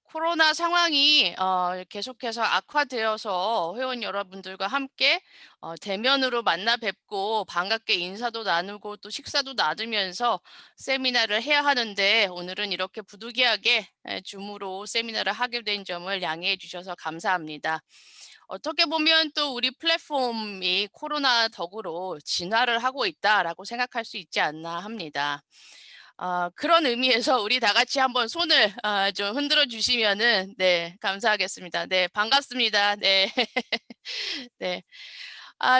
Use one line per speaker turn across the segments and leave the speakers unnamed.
코로나 상황이 계속해서 악화되어서 회원 여러분들과 함께 대면으로 만나 뵙고 반갑게 인사도 나누고 또 식사도 나누면서 세미나를 해야 하는데, 오늘은 이렇게 부득이하게 줌으로 세미나를 하게 된 점을 양해해 주셔서 감사합니다. 어떻게 보면 또 우리 플랫폼이 코로나 덕으로 진화를 하고 있다라고 생각할 수 있지 않나 합니다. 그런 의미에서 우리 다 같이 한번 손을 좀 흔들어 주시면은, 네, 감사하겠습니다. 네, 반갑습니다. 네. 네.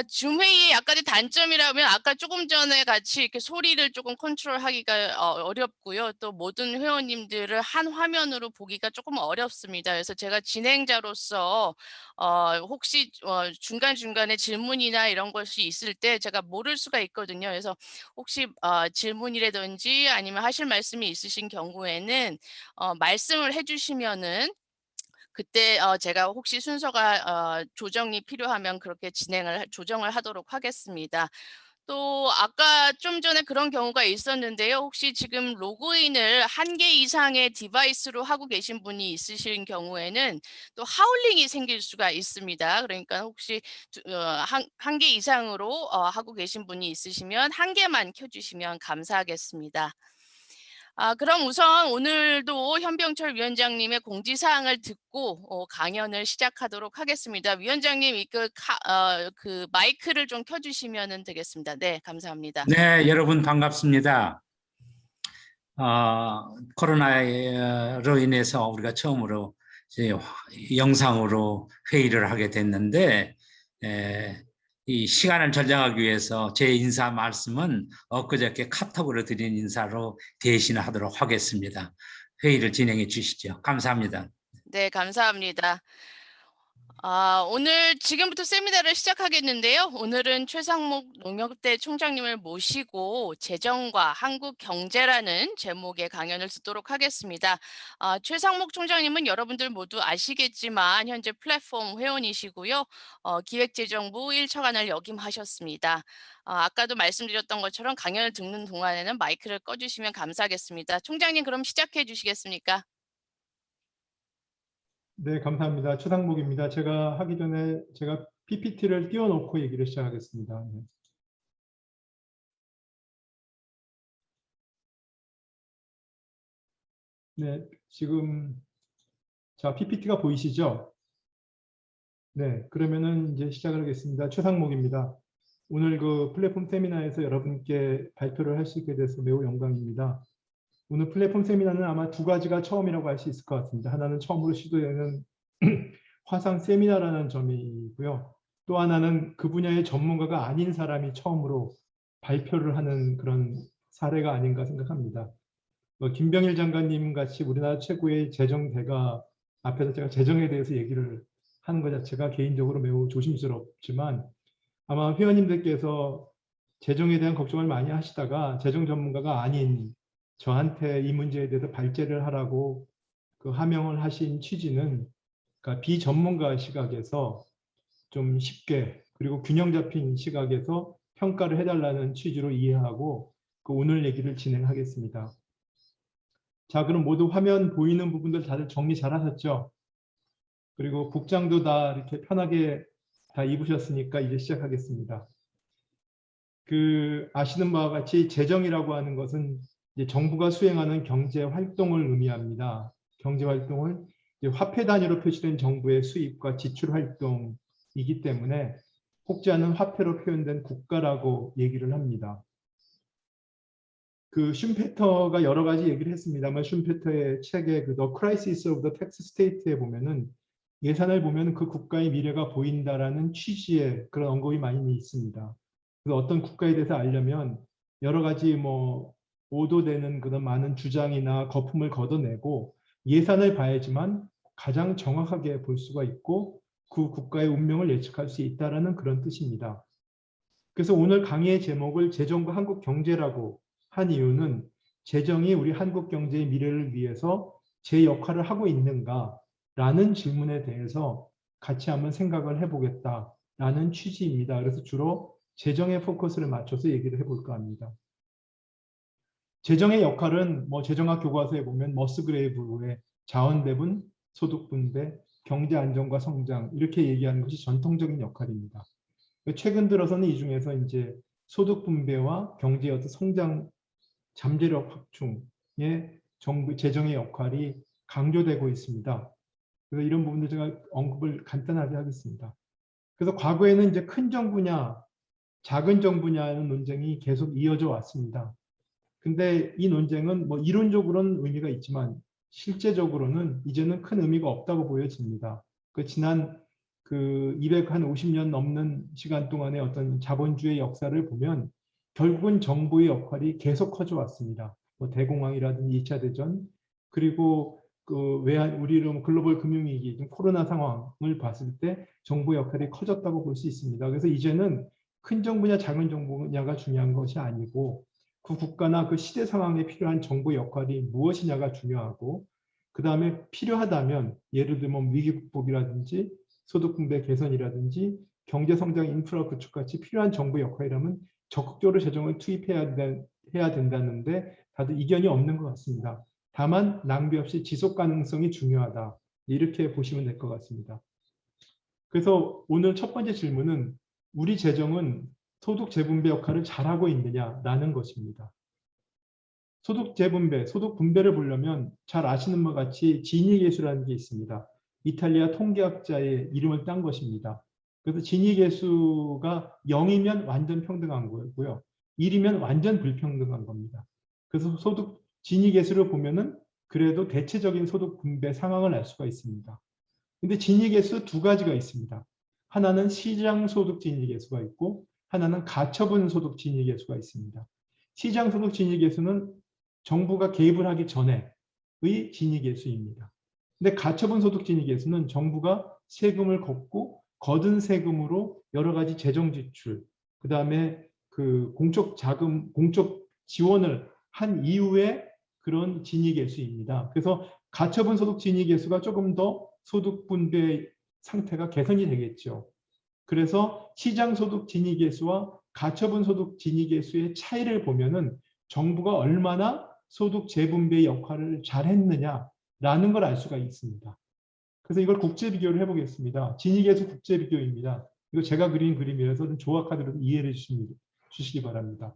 줌 회의의 약간의 단점이라면 아까 조금 전에 같이 이렇게 소리를 조금 컨트롤하기가 어렵고요. 또 모든 회원님들을 한 화면으로 보기가 조금 어렵습니다. 그래서 제가 진행자로서 혹시 중간중간에 질문이나 이런 것이 있을 때 제가 모를 수가 있거든요. 그래서 혹시 질문이라든지 아니면 하실 말씀이 있으신 경우에는 말씀을 해 주시면은, 그때 제가 혹시 순서가 조정이 필요하면 그렇게 조정을 하도록 하겠습니다. 또 아까 좀 전에 그런 경우가 있었는데요. 혹시 지금 로그인을 1개 이상의 디바이스로 하고 계신 분이 있으신 경우에는 또 하울링이 생길 수가 있습니다. 그러니까 혹시 한 개 이상으로 하고 계신 분이 있으시면 1개만 켜 주시면 감사하겠습니다. 그럼 우선 오늘도 현병철 위원장님의 공지사항을 듣고 강연을 시작하도록 하겠습니다. 위원장님, 그 마이크를 좀 켜주시면 되겠습니다. 네, 감사합니다.
네, 여러분 반갑습니다. 코로나로 인해서 우리가 처음으로 이제 영상으로 회의를 하게 됐는데, 이 시간을 절약하기 위해서 제 인사 말씀은 엊그저께 카톡으로 드린 인사로 대신하도록 하겠습니다. 회의를 진행해 주시죠. 감사합니다.
네, 감사합니다. 오늘 지금부터 세미나를 시작하겠는데요. 오늘은 최상목 농협대 총장님을 모시고 재정과 한국 경제라는 제목의 강연을 듣도록 하겠습니다. 최상목 총장님은 여러분들 모두 아시겠지만 현재 플랫폼 회원이시고요. 기획재정부 1차관을 역임하셨습니다. 아까도 말씀드렸던 것처럼 강연을 듣는 동안에는 마이크를 꺼주시면 감사하겠습니다. 총장님, 그럼 시작해 주시겠습니까?
네, 감사합니다. 최상목입니다. 제가 하기 전에 제가 PPT를 띄워놓고 얘기를 시작하겠습니다. 네, 지금 자 PPT가 보이시죠? 네, 그러면은 이제 시작을 하겠습니다. 최상목입니다. 오늘 그 플랫폼 세미나에서 여러분께 발표를 할 수 있게 돼서 매우 영광입니다. 오늘 플랫폼 세미나는 아마 2가지가 처음이라고 할 수 있을 것 같습니다. 하나는 처음으로 시도되는 화상 세미나라는 점이고요. 또 하나는 그 분야의 전문가가 아닌 사람이 처음으로 발표를 하는 그런 사례가 아닌가 생각합니다. 김병일 장관님 같이 우리나라 최고의 재정대가 앞에서 제가 재정에 대해서 얘기를 하는 것 자체가 개인적으로 매우 조심스럽지만, 아마 회원님들께서 재정에 대한 걱정을 많이 하시다가 재정 전문가가 아닌 저한테 이 문제에 대해서 발제를 하라고 그 하명을 하신 취지는, 그러니까 비전문가 시각에서 좀 쉽게 그리고 균형 잡힌 시각에서 평가를 해달라는 취지로 이해하고 그 오늘 얘기를 진행하겠습니다. 자, 그럼 모두 화면 보이는 부분들 다들 정리 잘 하셨죠? 그리고 복장도 다 이렇게 편하게 다 입으셨으니까 이제 시작하겠습니다. 아시는 바와 같이 재정이라고 하는 것은 이제 정부가 수행하는 경제 활동을 의미합니다. 경제 활동을 화폐 단위로 표시된 정부의 수입과 지출 활동이기 때문에 혹지 않은 화폐로 표현된 국가라고 얘기를 합니다. 슌페터가 여러 가지 얘기를 했습니다만, 슌페터의 책의 The Crisis of the Tax State에 보면은 예산을 보면 그 국가의 미래가 보인다라는 취지의 그런 언급이 많이 있습니다. 그래서 어떤 국가에 대해서 알려면 여러 가지 오도되는 그런 많은 주장이나 거품을 걷어내고 예산을 봐야지만 가장 정확하게 볼 수가 있고 그 국가의 운명을 예측할 수 있다라는 그런 뜻입니다. 그래서 오늘 강의의 제목을 재정과 한국 경제라고 한 이유는, 재정이 우리 한국 경제의 미래를 위해서 제 역할을 하고 있는가라는 질문에 대해서 같이 한번 생각을 해보겠다라는 취지입니다. 그래서 주로 재정에 포커스를 맞춰서 얘기를 해볼까 합니다. 재정의 역할은 뭐 재정학 교과서에 보면 머스그레이브의 자원 배분, 소득 분배, 경제 안정과 성장 이렇게 얘기하는 것이 전통적인 역할입니다. 최근 들어서는 이 중에서 이제 소득 분배와 경제의 어떤 성장 잠재력 확충의 정부 재정의 역할이 강조되고 있습니다. 그래서 이런 부분들 제가 언급을 간단하게 하겠습니다. 그래서 과거에는 이제 큰 정부냐, 작은 정부냐는 논쟁이 계속 이어져 왔습니다. 근데 이 논쟁은 뭐 이론적으로는 의미가 있지만 실제적으로는 이제는 큰 의미가 없다고 보여집니다. 지난 250년 넘는 시간 동안의 어떤 자본주의 역사를 보면 결국은 정부의 역할이 계속 커져 왔습니다. 뭐 대공황이라든지 2차 대전, 그리고 우리로 글로벌 금융위기, 코로나 상황을 봤을 때 정부의 역할이 커졌다고 볼 수 있습니다. 그래서 이제는 큰 정부냐 작은 정부냐가 중요한 것이 아니고 그 국가나 그 시대 상황에 필요한 정부의 역할이 무엇이냐가 중요하고, 그 다음에 필요하다면 예를 들면 위기 극복이라든지 소득 분배 개선이라든지 경제 성장 인프라 구축 같이 필요한 정부 역할이라면 적극적으로 재정을 투입해야 된다는데 다들 이견이 없는 것 같습니다. 다만 낭비 없이 지속 가능성이 중요하다. 이렇게 보시면 될 것 같습니다. 그래서 오늘 첫 번째 질문은 우리 재정은 소득 재분배 역할을 잘하고 있느냐라는 것입니다. 소득 재분배, 소득 분배를 보려면 잘 아시는 바와 같이 지니계수라는 게 있습니다. 이탈리아 통계학자의 이름을 딴 것입니다. 그래서 지니계수가 0이면 완전 평등한 거고요. 1이면 완전 불평등한 겁니다. 그래서 소득 지니계수를 보면은 그래도 대체적인 소득 분배 상황을 알 수가 있습니다. 근데 지니계수 두 가지가 있습니다. 하나는 시장소득 지니계수가 있고 하나는 가처분 소득 지니계수가 있습니다. 시장소득 지니계수는 정부가 개입을 하기 전에의 지니계수입니다. 근데 가처분 소득 지니계수는 정부가 세금을 걷고 거둔 세금으로 여러 가지 재정 지출, 그 다음에 공적 자금, 공적 지원을 한 이후에 그런 지니계수입니다. 그래서 가처분 소득 지니계수가 조금 더 소득 분배 상태가 개선이 되겠죠. 그래서 시장소득 지니계수와 가처분 소득 지니계수의 차이를 보면은 정부가 얼마나 소득 재분배 역할을 잘했느냐라는 걸 알 수가 있습니다. 그래서 이걸 국제 비교를 해보겠습니다. 지니계수 국제 비교입니다. 이거 제가 그린 그림이라서 좀 조각카드로 이해를 주시기 바랍니다.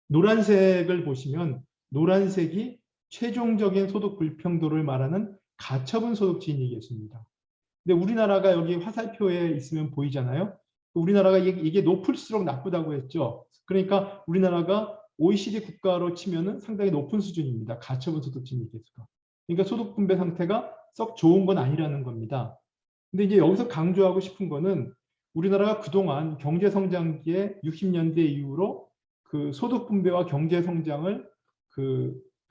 노란색을 보시면 노란색이 최종적인 소득 불평도를 말하는 가처분 소득 지니계수입니다. 근데 우리나라가 여기 화살표에 있으면 보이잖아요. 우리나라가 이게 높을수록 나쁘다고 했죠. 그러니까 우리나라가 OECD 국가로 치면은 상당히 높은 수준입니다. 가처분 소득 지니계수가. 그러니까 소득 분배 상태가 썩 좋은 건 아니라는 겁니다. 근데 이제 여기서 강조하고 싶은 거는 우리나라가 그동안 경제 성장기에 60년대 이후로 소득 분배와 경제 성장을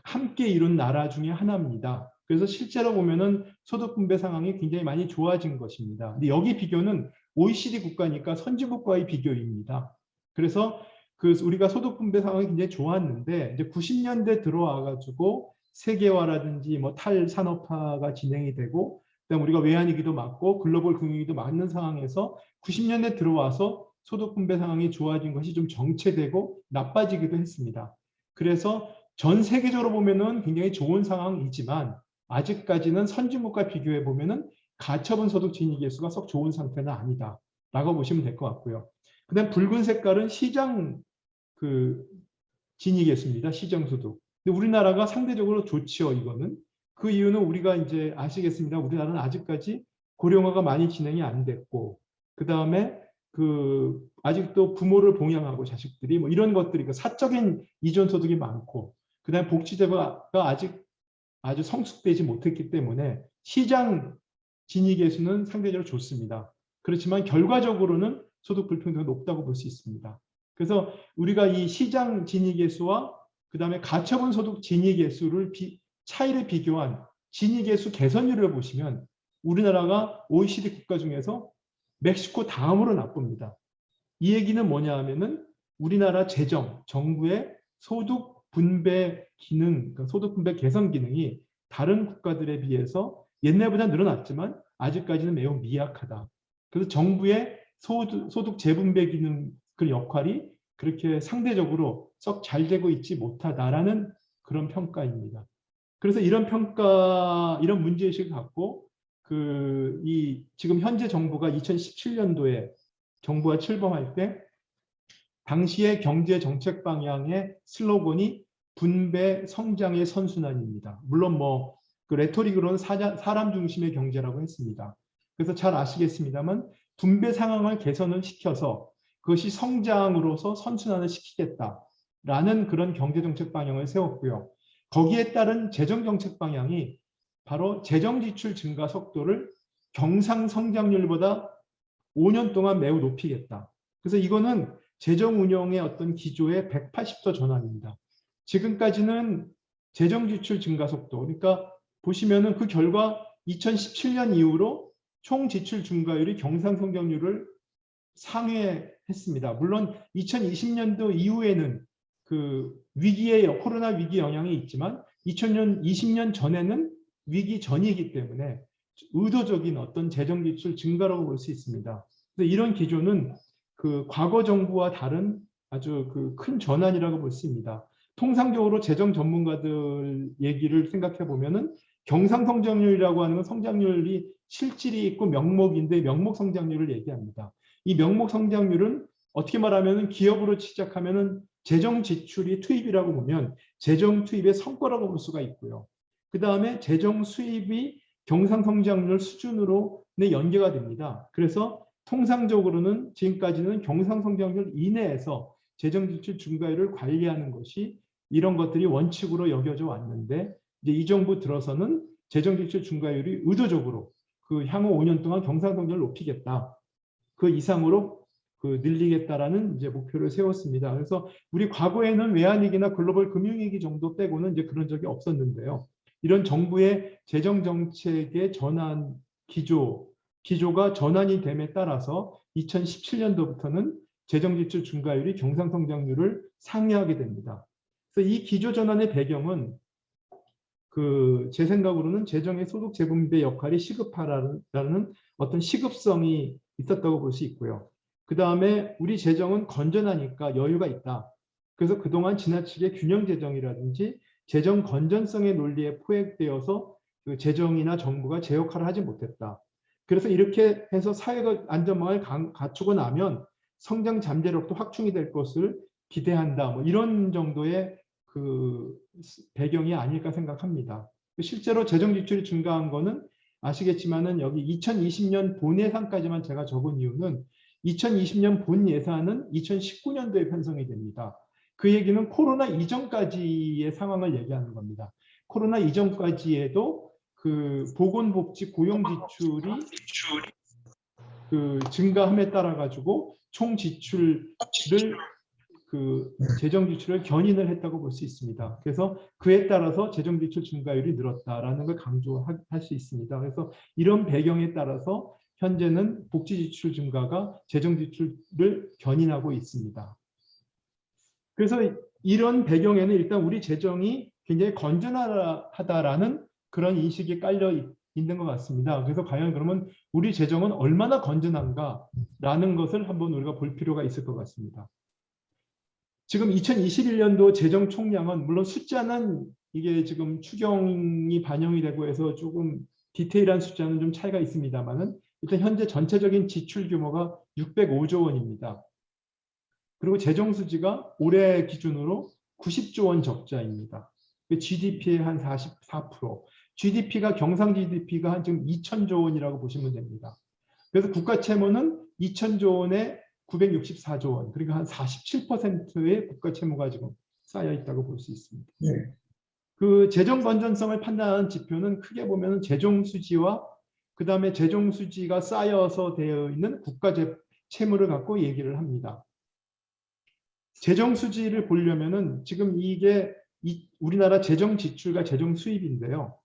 함께 이룬 나라 중에 하나입니다. 그래서 실제로 보면은 소득 분배 상황이 굉장히 많이 좋아진 것입니다. 근데 여기 비교는 OECD 국가니까 선진국과의 비교입니다. 그래서 우리가 소득 분배 상황이 굉장히 좋았는데 이제 90년대 들어와 가지고 세계화라든지 뭐 탈산업화가 진행이 되고 그다음 우리가 외환위기도 맞고 글로벌 금융위기도 맞는 상황에서 90년대 들어와서 소득 분배 상황이 좋아진 것이 좀 정체되고 나빠지기도 했습니다. 그래서 전 세계적으로 보면은 굉장히 좋은 상황이지만 아직까지는 선진국과 비교해 보면은 가처분 소득 지니계수가 썩 좋은 상태는 아니다라고 보시면 될 것 같고요. 그다음 붉은 색깔은 시장 지니계수입니다. 시장 소득. 근데 우리나라가 상대적으로 좋지요. 이거는 그 이유는 우리가 이제 아시겠습니다. 우리나라는 아직까지 고령화가 많이 진행이 안 됐고 그 다음에 아직도 부모를 봉양하고 자식들이 뭐 이런 것들이 사적인 이전 소득이 많고 그다음에 복지제도가 아주 성숙되지 못했기 때문에 시장 지니계수는 상대적으로 좋습니다. 그렇지만 결과적으로는 소득 불평등이 높다고 볼 수 있습니다. 그래서 우리가 이 시장 지니계수와 그다음에 가처분 소득 지니계수를 차이를 비교한 지니계수 개선율을 보시면 우리나라가 OECD 국가 중에서 멕시코 다음으로 나쁩니다. 이 얘기는 뭐냐 하면은 우리나라 정부의 소득 분배 기능, 그러니까 소득 분배 개선 기능이 다른 국가들에 비해서 옛날보다 늘어났지만 아직까지는 매우 미약하다. 그래서 정부의 소득 재분배 기능 그 역할이 그렇게 상대적으로 썩 잘 되고 있지 못하다라는 그런 평가입니다. 그래서 이런 평가, 이런 문제의식을 갖고 지금 현재 정부가 2017년도에 정부가 출범할 때 당시의 경제 정책 방향의 슬로건이 분배 성장의 선순환입니다. 물론 그 레토릭으로는 사람 중심의 경제라고 했습니다. 그래서 잘 아시겠습니다만 분배 상황을 개선을 시켜서 그것이 성장으로서 선순환을 시키겠다라는 그런 경제 정책 방향을 세웠고요. 거기에 따른 재정 정책 방향이 바로 재정 지출 증가 속도를 경상 성장률보다 5년 동안 매우 높이겠다. 그래서 이거는 재정 운영의 어떤 기조의 180도 전환입니다. 지금까지는 재정 지출 증가 속도, 그러니까 보시면은 그 결과 2017년 이후로 총 지출 증가율이 경상 성장률을 상회했습니다. 물론 2020년도 이후에는 코로나 위기 영향이 있지만 2020년 전에는 위기 전이기 때문에 의도적인 어떤 재정 지출 증가라고 볼 수 있습니다. 그래서 이런 기조는 과거 정부와 다른 아주 큰 전환이라고 볼 수 있습니다. 통상적으로 재정 전문가들 얘기를 생각해 보면은 경상 성장률이라고 하는 건 성장률이 실질이 있고 명목인데 명목 성장률을 얘기합니다. 이 명목 성장률은 어떻게 말하면 기업으로 시작하면은 재정 지출이 투입이라고 보면 재정 투입의 성과라고 볼 수가 있고요. 그 다음에 재정 수입이 경상 성장률 수준으로 연계가 됩니다. 그래서 통상적으로는 지금까지는 경상 성장률 이내에서 재정 지출 증가율을 관리하는 것이 이런 것들이 원칙으로 여겨져 왔는데 이제 이 정부 들어서는 재정 지출 증가율이 의도적으로 향후 5년 동안 경상 성장률을 높이겠다. 그 이상으로 늘리겠다라는 이제 목표를 세웠습니다. 그래서 우리 과거에는 외환위기나 글로벌 금융위기 정도 빼고는 이제 그런 적이 없었는데요. 이런 정부의 재정 정책의 전환 기조가 전환이 됨에 따라서 2017년도부터는 재정 지출 증가율이 경상 성장률을 상회하게 됩니다. 그래서 이 기조 전환의 배경은 제 생각으로는 재정의 소득 재분배 역할이 시급하라는 어떤 시급성이 있었다고 볼 수 있고요. 그 다음에 우리 재정은 건전하니까 여유가 있다. 그래서 그동안 지나치게 균형 재정이라든지 재정 건전성의 논리에 포획되어서 재정이나 정부가 제 역할을 하지 못했다. 그래서 이렇게 해서 사회가 안전망을 갖추고 나면 성장 잠재력도 확충이 될 것을 기대한다. 이런 정도의 배경이 아닐까 생각합니다. 실제로 재정 지출이 증가한 거는 아시겠지만은 여기 2020년 본 예산까지만 제가 적은 이유는 2020년 본 예산은 2019년도에 편성이 됩니다. 그 얘기는 코로나 이전까지의 상황을 얘기하는 겁니다. 코로나 이전까지에도 보건복지 고용 지출이 증가함에 따라 가지고 총 지출을 재정 지출을 견인을 했다고 볼 수 있습니다. 그래서 그에 따라서 재정 지출 증가율이 늘었다라는 걸 강조할 수 있습니다. 그래서 이런 배경에 따라서 현재는 복지 지출 증가가 재정 지출을 견인하고 있습니다. 그래서 이런 배경에는 일단 우리 재정이 굉장히 건전하다라는 그런 인식이 깔려 있는 것 같습니다. 그래서 과연 그러면 우리 재정은 얼마나 건전한가라는 것을 한번 우리가 볼 필요가 있을 것 같습니다. 지금 2021년도 재정 총량은 물론 숫자는 이게 지금 추경이 반영이 되고 해서 조금 디테일한 숫자는 좀 차이가 있습니다만은 일단 현재 전체적인 지출 규모가 605조 원입니다. 그리고 재정 수지가 올해 기준으로 90조 원 적자입니다. GDP의 한 44%, GDP가 경상 GDP가 한 지금 2,000조 원이라고 보시면 됩니다. 그래서 국가 채무는 2,000조 원에 964조 원, 그러니까 한 47%의 국가 채무가 지금 쌓여 있다고 볼 수 있습니다. 네. 재정 건전성을 판단하는 지표는 크게 보면 재정 수지와 그 다음에 재정 수지가 쌓여서 되어 있는 국가 채무를 갖고 얘기를 합니다. 재정 수지를 보려면은 지금 이게 우리나라 재정 지출과 재정 수입인데요.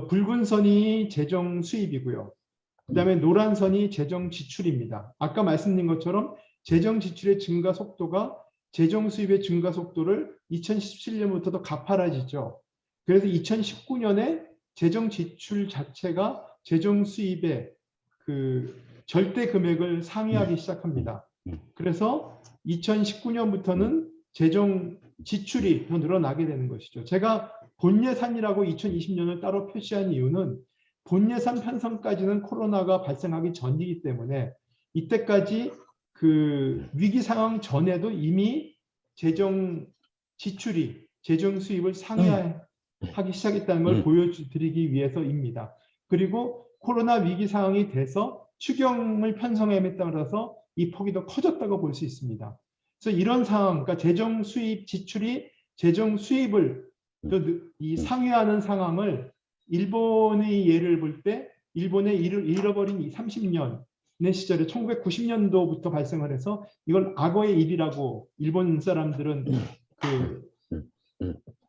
붉은 선이 재정 수입이고요. 그 다음에 노란 선이 재정 지출입니다. 아까 말씀드린 것처럼 재정 지출의 증가 속도가 재정 수입의 증가 속도를 2017년부터 더 가파라지죠. 그래서 2019년에 재정 지출 자체가 재정 수입의 절대 금액을 상회하기 시작합니다. 그래서 2019년부터는 재정 지출이 더 늘어나게 되는 것이죠. 제가 본 예산이라고 2020년을 따로 표시한 이유는 본 예산 편성까지는 코로나가 발생하기 전이기 때문에 이때까지 그 위기 상황 전에도 이미 재정 지출이 재정 수입을 상회하기 시작했다는 걸 보여드리기 위해서입니다. 그리고 코로나 위기 상황이 돼서 추경을 편성함에 따라서 이 폭이 더 커졌다고 볼 수 있습니다. 그래서 이런 상황, 그러니까 재정 수입 지출이 재정 수입을 이 상회하는 상황을 일본의 예를 볼 때 일본의 잃어버린 이 30년의 시절에 1990년도부터 발생을 해서 이걸 악어의 일이라고 일본 사람들은 그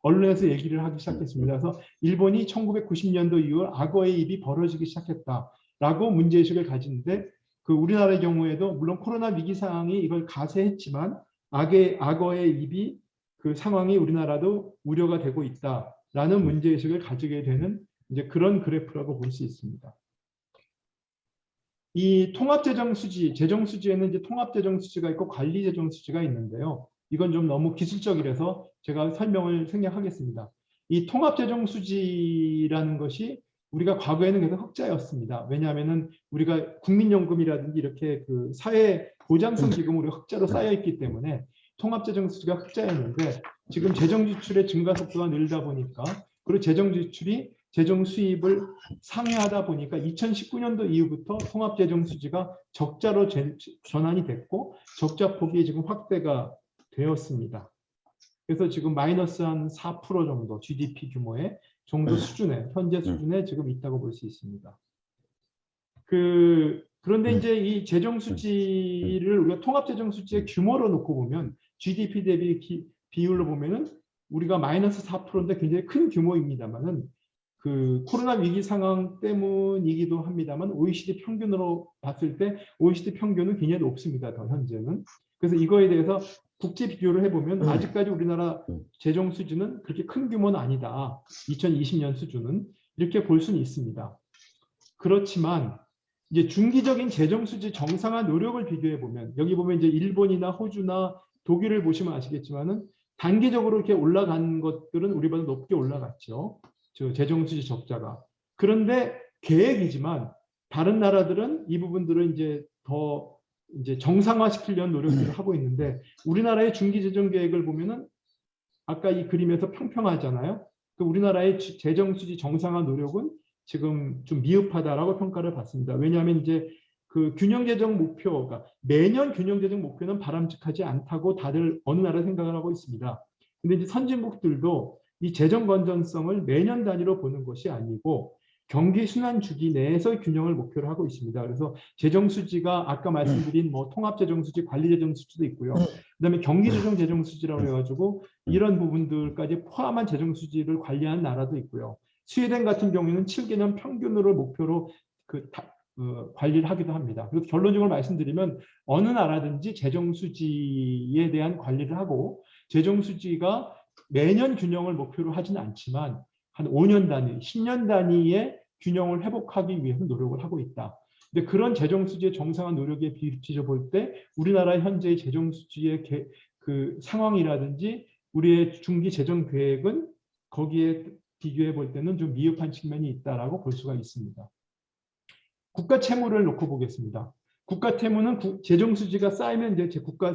언론에서 얘기를 하기 시작했습니다. 그래서 일본이 1990년도 이후 악어의 입이 벌어지기 시작했다라고 문제의식을 가지는데 그 우리나라의 경우에도 물론 코로나 위기 상황이 이걸 가세했지만 악어의 입이 그 상황이 우리나라도 우려가 되고 있다라는 문제의식을 가지게 되는 이제 그런 그래프라고 볼 수 있습니다. 이 통합재정수지, 재정수지에는 이제 통합재정수지가 있고 관리재정수지가 있는데요. 이건 좀 너무 기술적이라서 제가 설명을 생략하겠습니다. 이 통합재정수지라는 것이 우리가 과거에는 계속 흑자였습니다. 왜냐하면은 우리가 국민연금이라든지 이렇게 그 사회 보장성 기금으로 흑자로 쌓여 있기 때문에 통합재정수지가 흑자였는데 지금 재정지출의 증가 속도가 늘다 보니까 그리고 재정지출이 재정 수입을 상회하다 보니까 2019년도 이후부터 통합재정수지가 적자로 전환이 됐고 적자 폭이 지금 확대가 되었습니다. 그래서 지금 마이너스 한 4% 정도 GDP 규모의 정도 수준에 현재 수준에 지금 있다고 볼 수 있습니다. 그런데 이제 이 재정수지를 우리가 통합재정수지의 규모로 놓고 보면 GDP 대비 비율로 보면은 우리가 마이너스 4%인데 굉장히 큰 규모입니다만은 그 코로나 위기 상황 때문이기도 합니다만 OECD 평균으로 봤을 때 OECD 평균은 굉장히 높습니다. 더 현재는. 그래서 이거에 대해서 국제 비교를 해보면 아직까지 우리나라 재정 수준은 그렇게 큰 규모는 아니다. 2020년 수준은 이렇게 볼 수는 있습니다. 그렇지만 이제 중기적인 재정 수지 정상화 노력을 비교해 보면 여기 보면 이제 일본이나 호주나 독일을 보시면 아시겠지만은 단기적으로 이렇게 올라간 것들은 우리보다 높게 올라갔죠. 저 재정 수지 적자가. 그런데 계획이지만 다른 나라들은 이 부분들을 이제 더 이제 정상화시키려는 노력들을 하고 있는데 우리나라의 중기 재정 계획을 보면은 아까 이 그림에서 평평하잖아요. 그 우리나라의 재정 수지 정상화 노력은 지금 좀 미흡하다라고 평가를 받습니다. 왜냐하면 이제 그 균형 재정 목표가 매년 균형 재정 목표는 바람직하지 않다고 다들 어느 나라 생각을 하고 있습니다. 근데 이제 선진국들도 이 재정 건전성을 매년 단위로 보는 것이 아니고 경기 순환 주기 내에서 균형을 목표로 하고 있습니다. 그래서 재정 수지가 아까 말씀드린 뭐 통합 재정 수지, 관리 재정 수지도 있고요. 그다음에 경기 재정 재정 수지라고 해가지고 이런 부분들까지 포함한 재정 수지를 관리하는 나라도 있고요. 스웨덴 같은 경우에는 7개년 평균으로 목표로 관리를 하기도 합니다. 그래서 결론적으로 말씀드리면 어느 나라든지 재정 수지에 대한 관리를 하고 재정 수지가 매년 균형을 목표로 하지는 않지만 한 5년 단위, 10년 단위의 균형을 회복하기 위해서 노력을 하고 있다. 근데 그런 재정 수지의 정상화 노력에 비추어 볼 때 우리나라 현재의 재정 수지의 그 상황이라든지 우리의 중기 재정 계획은 거기에 비교해 볼 때는 좀 미흡한 측면이 있다라고 볼 수가 있습니다. 국가 채무를 놓고 보겠습니다. 국가 채무는 재정 수지가 쌓이면 이제 국가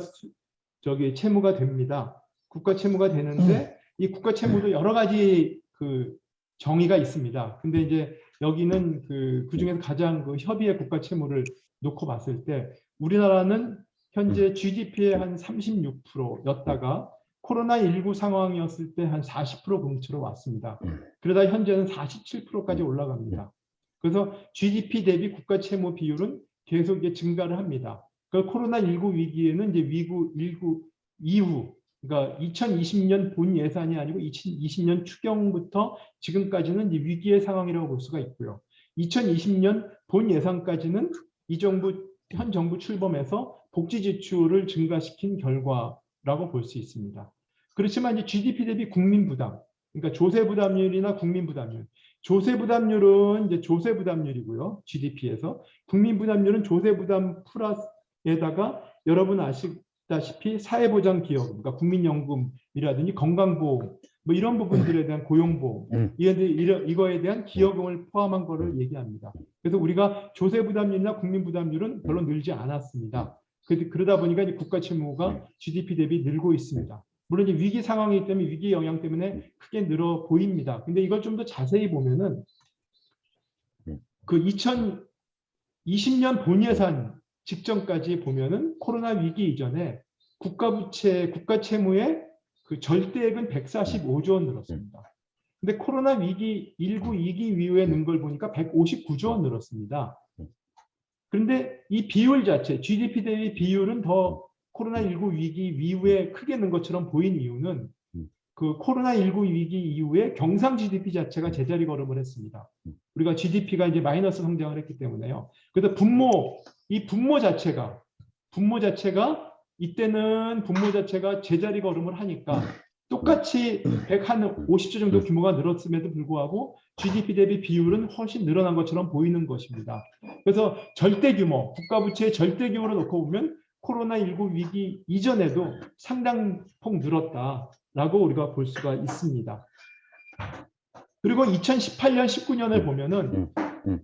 채무가 됩니다. 국가 채무가 되는데 이 국가 채무도 여러 가지 그 정의가 있습니다. 근데 이제 여기는 그 중에서 가장 그 협의의 국가 채무를 놓고 봤을 때 우리나라는 현재 GDP의 한 36%였다가 코로나19 상황이었을 때 한 40% 근처로 왔습니다. 그러다 현재는 47%까지 올라갑니다. 그래서 GDP 대비 국가 채무 비율은 계속 이제 증가를 합니다. 그 코로나19 위기에는 이제 이후 그러니까 2020년 본 예산이 아니고 2020년 추경부터 지금까지는 이제 위기의 상황이라고 볼 수가 있고요. 2020년 본 예산까지는 현 정부 출범해서 복지 지출을 증가시킨 결과라고 볼 수 있습니다. 그렇지만 이제 GDP 대비 국민 부담, 그러니까 조세 부담률이나 국민 부담률, 조세 부담률은 이제 조세 부담률이고요. GDP에서 국민 부담률은 조세 부담 플러스에다가 여러분 아시다시피 사회보장 기업, 그러니까 국민연금이라든지 건강보험, 뭐 이런 부분들에 대한 고용보험, 이거에 대한 기여금을 포함한 거를 얘기합니다. 그래서 우리가 조세부담률이나 국민부담률은 별로 늘지 않았습니다. 그러다 보니까 이제 국가 채무가 GDP 대비 늘고 있습니다. 물론 이제 위기 상황이기 때문에 위기 영향 때문에 크게 늘어 보입니다. 근데 이걸 좀 더 자세히 보면은 그 2020년 본예산 직전까지 보면은 코로나 위기 이전에 국가 채무의 그 절대액은 145조 원 늘었습니다. 근데 코로나 위기 19, 2기 이후에 는 걸 보니까 159조 원 늘었습니다. 그런데 이 비율 자체, GDP 대비 비율은 더 코로나19 위기 이후에 크게 는 것처럼 보인 이유는 그 코로나19 위기 이후에 경상 GDP 자체가 제자리 걸음을 했습니다. 우리가 GDP가 이제 마이너스 성장을 했기 때문에요. 그래서 이 분모 자체가 이때는 분모 자체가 제자리 걸음을 하니까 똑같이 150조 정도 규모가 늘었음에도 불구하고 GDP 대비 비율은 훨씬 늘어난 것처럼 보이는 것입니다. 그래서 절대 규모, 국가 부채의 절대 규모를 놓고 보면 코로나19 위기 이전에도 상당폭 늘었다라고 우리가 볼 수가 있습니다. 그리고 2018년, 19년을 보면은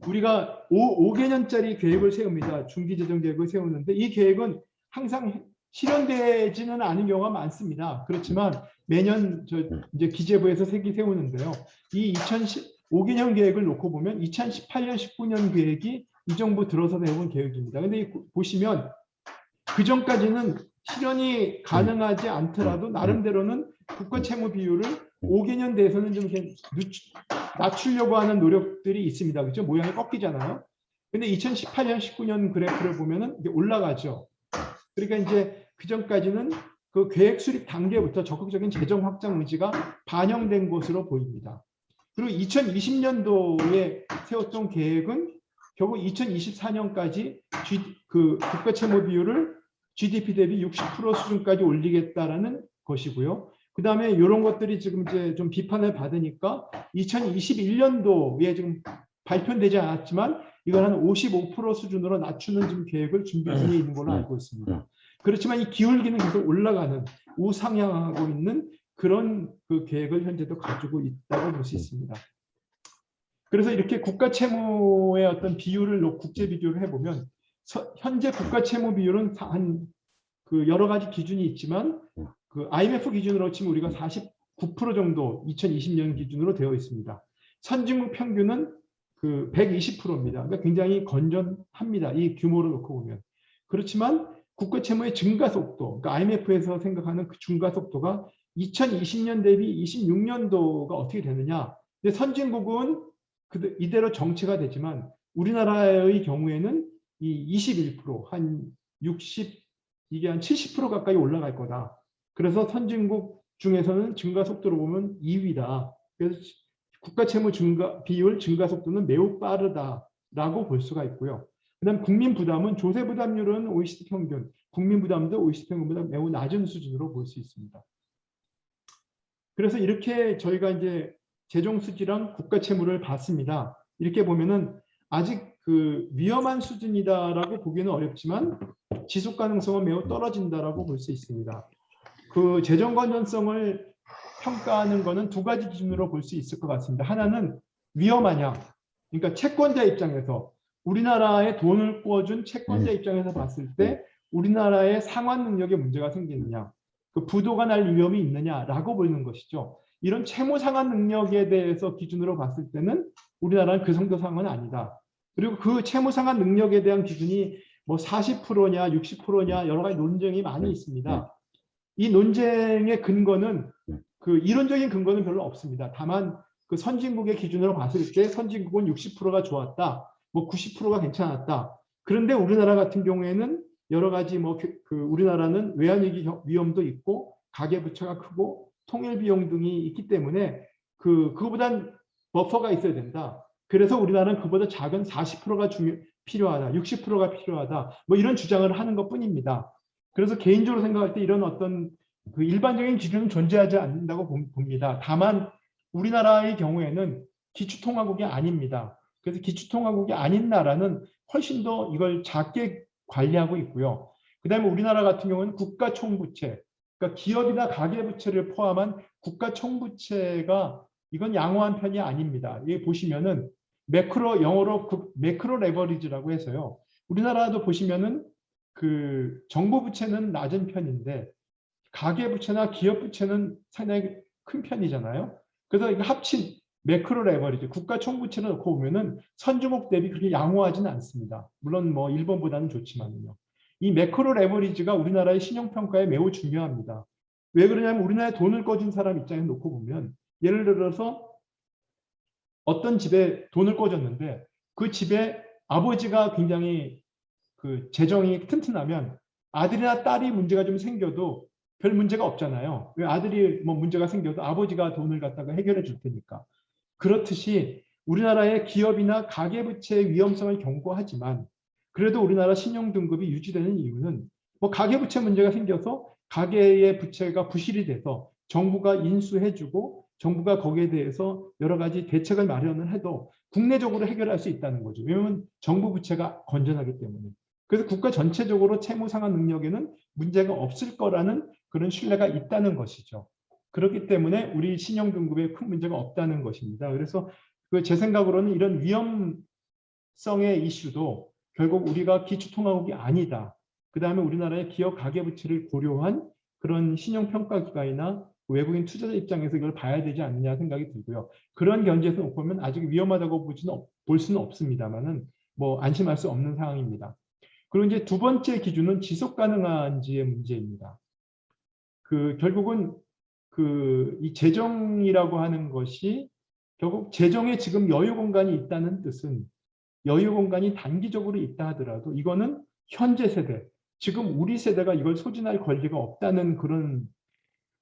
우리가 5개년짜리 계획을 세웁니다. 중기재정 계획을 세우는데 이 계획은 항상 실현되지는 않은 경우가 많습니다. 그렇지만 매년 이제 기재부에서 세우는데요. 이 5개년 계획을 놓고 보면 2018년, 19년 계획이 이 정부 들어서 세운 계획입니다. 근데 보시면 그 전까지는 실현이 가능하지 않더라도 나름대로는 국가 채무 비율을 5개년 대에서는 좀 낮추려고 하는 노력들이 있습니다. 그렇죠? 모양이 꺾이잖아요. 근데 2018년, 19년 그래프를 보면은 이게 올라가죠. 그러니까 이제 그 전까지는 그 계획 수립 단계부터 적극적인 재정 확장 의지가 반영된 것으로 보입니다. 그리고 2020년도에 세웠던 계획은 결국 2024년까지 그 국가 채무 비율을 GDP 대비 60% 수준까지 올리겠다라는 것이고요. 그 다음에 이런 것들이 지금 이제 좀 비판을 받으니까 2021년도에 지금 발표되지 않았지만 이걸 한 55% 수준으로 낮추는 지금 계획을 준비 중에 있는 걸로 알고 있습니다. 그렇지만 이 기울기는 계속 올라가는 우상향하고 있는 그런 그 계획을 현재도 가지고 있다고 볼 수 있습니다. 그래서 이렇게 국가 채무의 어떤 비율을 국제 비교를 해보면 현재 국가 채무 비율은 그 여러 가지 기준이 있지만 그 IMF 기준으로 치면 우리가 49% 정도 2020년 기준으로 되어 있습니다. 선진국 평균은 그 120%입니다. 그러니까 굉장히 건전합니다. 이 규모를 놓고 보면. 그렇지만 국가 채무의 증가 속도, 그러니까 IMF에서 생각하는 그 증가 속도가 2020년 대비 26년도가 어떻게 되느냐. 근데 선진국은 이대로 정체가 되지만 우리나라의 경우에는 이 21%, 한 60, 이게 한 70% 가까이 올라갈 거다. 그래서 선진국 중에서는 증가 속도로 보면 2위다. 그래서 국가 채무 비율 증가 속도는 매우 빠르다라고 볼 수가 있고요. 그다음 국민 부담은 조세 부담률은 OECD 평균, 국민 부담도 OECD 평균보다 매우 낮은 수준으로 볼 수 있습니다. 그래서 이렇게 저희가 이제 재정 수지랑 국가 채무를 봤습니다. 이렇게 보면은 아직 그 위험한 수준이다라고 보기는 어렵지만 지속 가능성은 매우 떨어진다라고 볼 수 있습니다. 그 재정 건전성을 평가하는 것은 두 가지 기준으로 볼 수 있을 것 같습니다. 하나는 위험하냐, 그러니까 채권자 입장에서 우리나라에 돈을 꾸어준 채권자 입장에서 봤을 때 우리나라의 상환 능력에 문제가 생기느냐, 그 부도가 날 위험이 있느냐라고 보는 것이죠. 이런 채무 상환 능력에 대해서 기준으로 봤을 때는 우리나라는 그 정도 상황은 아니다. 그리고 그 채무 상환 능력에 대한 기준이 뭐 40%냐 60%냐 여러 가지 논쟁이 많이 있습니다. 이 논쟁의 근거는 그 이론적인 근거는 별로 없습니다. 다만 그 선진국의 기준으로 봤을 때 선진국은 60%가 좋았다, 뭐 90%가 괜찮았다. 그런데 우리나라 같은 경우에는 여러 가지 그 우리나라는 외환위기 위험도 있고 가계부채가 크고 통일비용 등이 있기 때문에 그거보단 버퍼가 있어야 된다. 그래서 우리나라는 그보다 작은 40%가 필요하다, 60%가 필요하다, 뭐 이런 주장을 하는 것뿐입니다. 그래서 개인적으로 생각할 때 이런 어떤 그 일반적인 기준은 존재하지 않는다고 봅니다. 다만 우리나라의 경우에는 기초통화국이 아닙니다. 그래서 기초통화국이 아닌 나라는 훨씬 더 이걸 작게 관리하고 있고요. 그다음에 우리나라 같은 경우는 국가 총부채, 그러니까 기업이나 가계부채를 포함한 국가 총부채가 이건 양호한 편이 아닙니다. 여기 보시면은 매크로 영어로 매크로 레버리지라고 해서요. 우리나라도 보시면은 그 정부 부채는 낮은 편인데 가계부채나 기업부채는 상당히 큰 편이잖아요. 그래서 이거 합친 매크로 레버리지, 국가 총부채를 놓고 보면은 선진국 대비 그렇게 양호하지는 않습니다. 물론 뭐 일본보다는 좋지만요. 이 매크로 레버리지가 우리나라의 신용평가에 매우 중요합니다. 왜 그러냐면 우리나라에 돈을 꿔준 사람 입장에서 놓고 보면 예를 들어서 어떤 집에 돈을 꿔줬는데 그 집에 아버지가 굉장히 그 재정이 튼튼하면 아들이나 딸이 문제가 좀 생겨도 별 문제가 없잖아요. 왜 아들이 뭐 문제가 생겨도 아버지가 돈을 갖다가 해결해 줄 테니까. 그렇듯이 우리나라의 기업이나 가계부채의 위험성을 경고하지만 그래도 우리나라 신용등급이 유지되는 이유는 뭐 가계부채 문제가 생겨서 가계의 부채가 부실이 돼서 정부가 인수해주고 정부가 거기에 대해서 여러 가지 대책을 마련을 해도 국내적으로 해결할 수 있다는 거죠. 왜냐하면 정부 부채가 건전하기 때문에. 그래서 국가 전체적으로 채무 상환 능력에는 문제가 없을 거라는 그런 신뢰가 있다는 것이죠. 그렇기 때문에 우리 신용등급에 큰 문제가 없다는 것입니다. 그래서 제 생각으로는 이런 위험성의 이슈도 결국 우리가 기초통화국이 아니다. 그 다음에 우리나라의 기업 가계부채를 고려한 그런 신용평가기관이나 외국인 투자자 입장에서 이걸 봐야 되지 않느냐 생각이 들고요. 그런 견지에서 보면 아직 위험하다고 볼 수는 없습니다만은 뭐 안심할 수 없는 상황입니다. 그리고 이제 두 번째 기준은 지속 가능한지의 문제입니다. 결국은 이 재정이라고 하는 것이 결국 재정에 지금 여유 공간이 있다는 뜻은 여유 공간이 단기적으로 있다 하더라도 이거는 현재 세대, 지금 우리 세대가 이걸 소진할 권리가 없다는 그런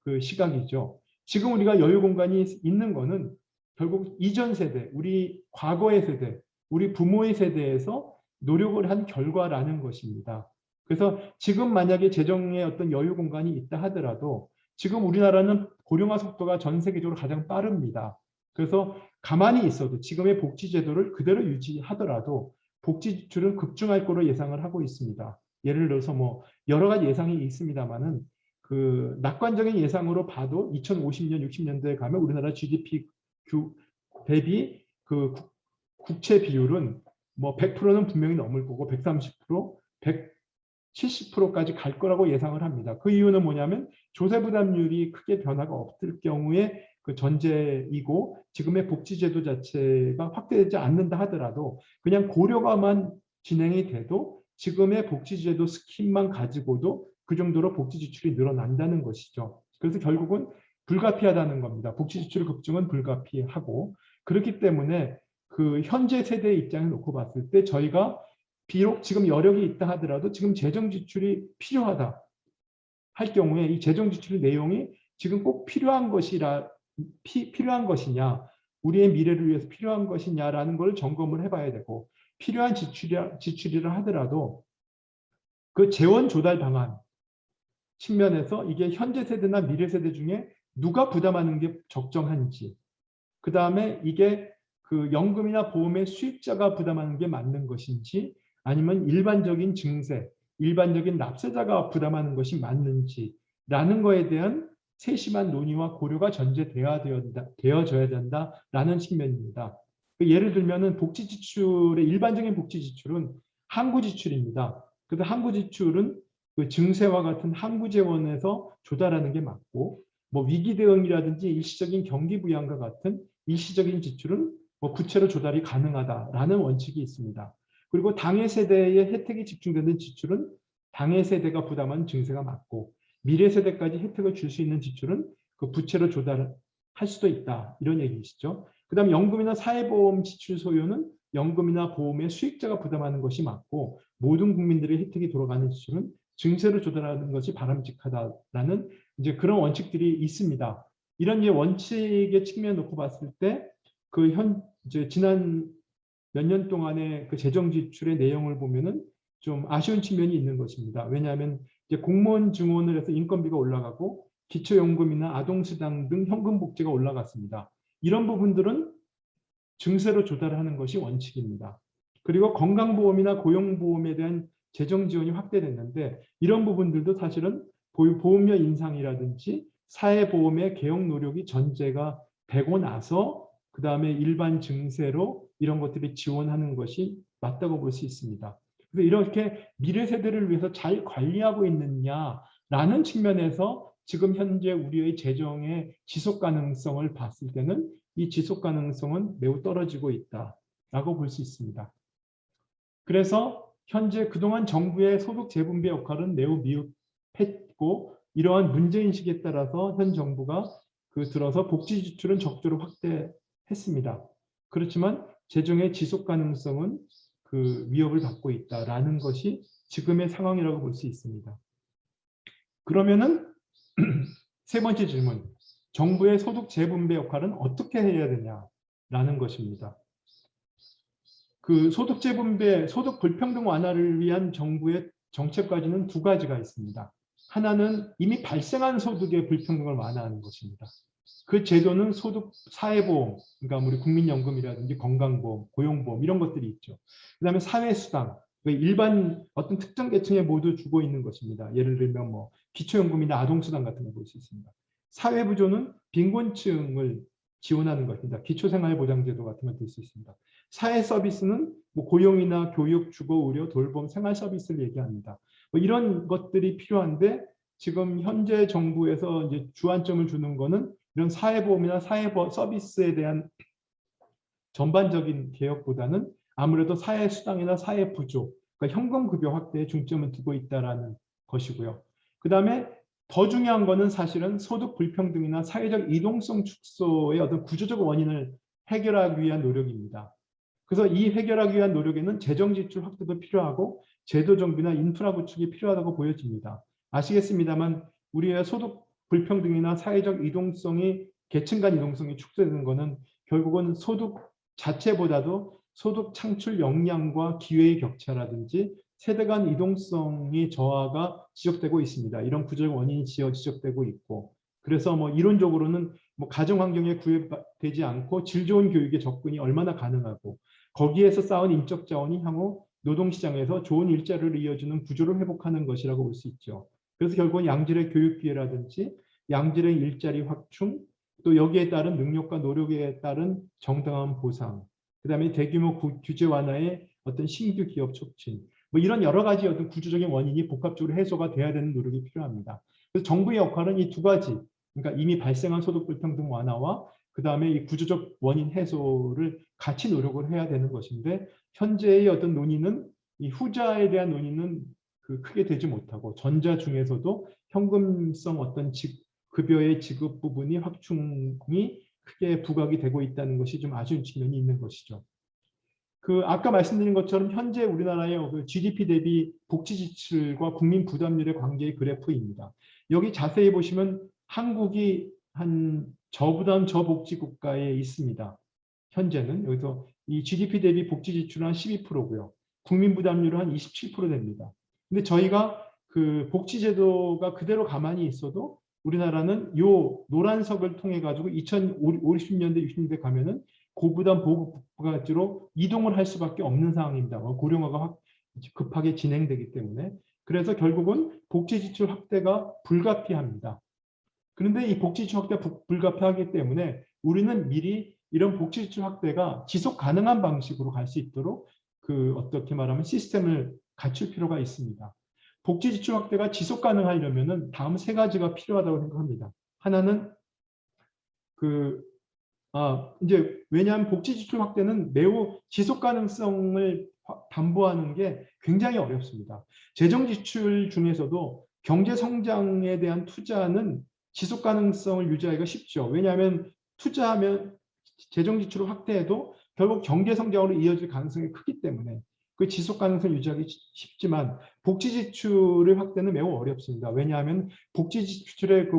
그 시각이죠. 지금 우리가 여유 공간이 있는 거는 결국 이전 세대, 우리 과거의 세대, 우리 부모의 세대에서 노력을 한 결과라는 것입니다. 그래서 지금 만약에 재정에 어떤 여유 공간이 있다 하더라도 지금 우리나라는 고령화 속도가 전 세계적으로 가장 빠릅니다. 그래서 가만히 있어도 지금의 복지제도를 그대로 유지하더라도 복지 지출은 급증할 거로 예상을 하고 있습니다. 예를 들어서 뭐 여러 가지 예상이 있습니다만은 낙관적인 예상으로 봐도 2050년, 60년대에 가면 우리나라 GDP 대비 국채 비율은 뭐 100%는 분명히 넘을 거고 130%, 170%까지 갈 거라고 예상을 합니다. 그 이유는 뭐냐면 조세 부담률이 크게 변화가 없을 경우에 그 전제이고 지금의 복지제도 자체가 확대되지 않는다 하더라도 그냥 고령화만 진행이 돼도 지금의 복지제도 스킴만 가지고도 그 정도로 복지 지출이 늘어난다는 것이죠. 그래서 결국은 불가피하다는 겁니다. 복지 지출 급증은 불가피하고 그렇기 때문에 현재 세대의 입장을 놓고 봤을 때 저희가 비록 지금 여력이 있다 하더라도 지금 재정 지출이 필요하다 할 경우에 이 재정 지출 내용이 지금 꼭 필요한 것이냐, 우리의 미래를 위해서 필요한 것이냐라는 걸 점검을 해봐야 되고 필요한 지출이라 하더라도 그 재원 조달 방안 측면에서 이게 현재 세대나 미래 세대 중에 누가 부담하는 게 적정한지, 그 다음에 이게 연금이나 보험의 수입자가 부담하는 게 맞는 것인지 아니면 일반적인 증세, 일반적인 납세자가 부담하는 것이 맞는지라는 거에 대한 세심한 논의와 고려가 전제되어져야 된다라는 측면입니다. 예를 들면은 복지 지출의 일반적인 복지 지출은 항구 지출입니다. 그래서 항구 지출은 증세와 같은 항구 재원에서 조달하는 게 맞고 뭐 위기 대응이라든지 일시적인 경기 부양과 같은 일시적인 지출은 뭐 부채로 조달이 가능하다라는 원칙이 있습니다. 그리고 당해 세대의 혜택이 집중되는 지출은 당해 세대가 부담한 증세가 맞고 미래 세대까지 혜택을 줄 수 있는 지출은 그 부채로 조달할 수도 있다. 이런 얘기이시죠. 그다음 연금이나 사회보험 지출 소요는 연금이나 보험의 수익자가 부담하는 것이 맞고 모든 국민들의 혜택이 돌아가는 지출은 증세로 조달하는 것이 바람직하다라는 이제 그런 원칙들이 있습니다. 이런 이제 원칙의 측면을 놓고 봤을 때 이제 지난 몇 년 동안의 재정 지출의 내용을 보면은 좀 아쉬운 측면이 있는 것입니다. 왜냐하면 이제 공무원 증원을 해서 인건비가 올라가고 기초연금이나 아동수당 등 현금 복지가 올라갔습니다. 이런 부분들은 증세로 조달하는 것이 원칙입니다. 그리고 건강보험이나 고용보험에 대한 재정 지원이 확대됐는데 이런 부분들도 사실은 보험료 인상이라든지 사회보험의 개혁 노력이 전제가 되고 나서 그 다음에 일반 증세로 이런 것들이 지원하는 것이 맞다고 볼 수 있습니다. 그래서 이렇게 미래 세대를 위해서 잘 관리하고 있느냐라는 측면에서 지금 현재 우리의 재정의 지속 가능성을 봤을 때는 이 지속 가능성은 매우 떨어지고 있다라고 볼 수 있습니다. 그래서 현재 그동안 정부의 소득 재분배 역할은 매우 미흡했고 이러한 문제인식에 따라서 현 정부가 들어서 복지 지출은 적절히 확대했습니다. 그렇지만 재정의 지속 가능성은 위협을 받고 있다라는 것이 지금의 상황이라고 볼 수 있습니다. 그러면은 세 번째 질문, 정부의 소득 재분배 역할은 어떻게 해야 되냐라는 것입니다. 소득 재분배, 소득 불평등 완화를 위한 정부의 정책 과제는 두 가지가 있습니다. 하나는 이미 발생한 소득의 불평등을 완화하는 것입니다. 그 제도는 소득 사회보험, 그러니까 우리 국민연금이라든지 건강보험, 고용보험 이런 것들이 있죠. 그다음에 사회수당, 일반 어떤 특정 계층에 모두 주고 있는 것입니다. 예를 들면 뭐 기초연금이나 아동수당 같은 거 볼 수 있습니다. 사회부조는 빈곤층을 지원하는 것입니다. 기초생활보장제도 같은 거 될 수 있습니다. 사회 서비스는 뭐 고용이나 교육, 주거, 의료, 돌봄, 생활 서비스를 얘기합니다. 뭐 이런 것들이 필요한데 지금 현재 정부에서 이제 주안점을 주는 거는 이런 사회보험이나 사회 서비스에 대한 전반적인 개혁보다는 아무래도 사회수당이나 사회부조, 그러니까 현금급여 확대에 중점을 두고 있다는 것이고요. 그 다음에 더 중요한 거는 사실은 소득 불평등이나 사회적 이동성 축소의 어떤 구조적 원인을 해결하기 위한 노력입니다. 그래서 이 해결하기 위한 노력에는 재정 지출 확대도 필요하고 제도 정비나 인프라 구축이 필요하다고 보여집니다. 아시겠습니다만 우리의 소득 불평등이나 사회적 이동성이 계층 간 이동성이 축소되는 것은 결국은 소득 자체보다도 소득 창출 역량과 기회의 격차라든지 세대 간 이동성의 저하가 지적되고 있습니다. 이런 구조적 원인이 지적되고 있고 그래서 뭐 이론적으로는 뭐 가정 환경에 구애되지 않고 질 좋은 교육에 접근이 얼마나 가능하고 거기에서 쌓은 인적 자원이 향후 노동시장에서 좋은 일자리를 이어주는 구조를 회복하는 것이라고 볼 수 있죠. 그래서 결국은 양질의 교육 기회라든지 양질의 일자리 확충, 또 여기에 따른 능력과 노력에 따른 정당한 보상, 그다음에 대규모 규제 완화의 어떤 신규 기업 촉진, 뭐 이런 여러 가지 어떤 구조적인 원인이 복합적으로 해소가 돼야 되는 노력이 필요합니다. 그래서 정부의 역할은 이 두 가지, 그러니까 이미 발생한 소득 불평등 완화와 그다음에 이 구조적 원인 해소를 같이 노력을 해야 되는 것인데 현재의 어떤 논의는 이 후자에 대한 논의는 크게 되지 못하고 전자 중에서도 현금성 어떤 급여의 지급 부분이 확충이 크게 부각이 되고 있다는 것이 좀 아쉬운 측면이 있는 것이죠. 아까 말씀드린 것처럼 현재 우리나라의 GDP 대비 복지 지출과 국민 부담률의 관계의 그래프입니다. 여기 자세히 보시면 한국이 한 저부담 저복지 국가에 있습니다. 현재는 여기서 이 GDP 대비 복지 지출은 한 12%고요. 국민 부담률은 한 27% 됩니다. 근데 저희가 복지 제도가 그대로 가만히 있어도 우리나라는 요 노란석을 통해 가지고 2050년대 60년대 가면은 고부담 보호국가로 이동을 할 수밖에 없는 상황입니다. 고령화가 급하게 진행되기 때문에 그래서 결국은 복지 지출 확대가 불가피합니다. 그런데 이 복지 지출 확대가 불가피하기 때문에 우리는 미리 이런 복지 지출 확대가 지속 가능한 방식으로 갈 수 있도록 어떻게 말하면 시스템을 갖출 필요가 있습니다. 복지 지출 확대가 지속 가능하려면은 다음 세 가지가 필요하다고 생각합니다. 하나는 이제 왜냐하면 복지 지출 확대는 매우 지속 가능성을 담보하는 게 굉장히 어렵습니다. 재정 지출 중에서도 경제 성장에 대한 투자는 지속 가능성을 유지하기가 쉽죠. 왜냐하면 투자하면 재정 지출을 확대해도 결국 경제 성장으로 이어질 가능성이 크기 때문에 그 지속 가능성 유지하기 쉽지만 복지 지출의 확대는 매우 어렵습니다. 왜냐하면 복지 지출의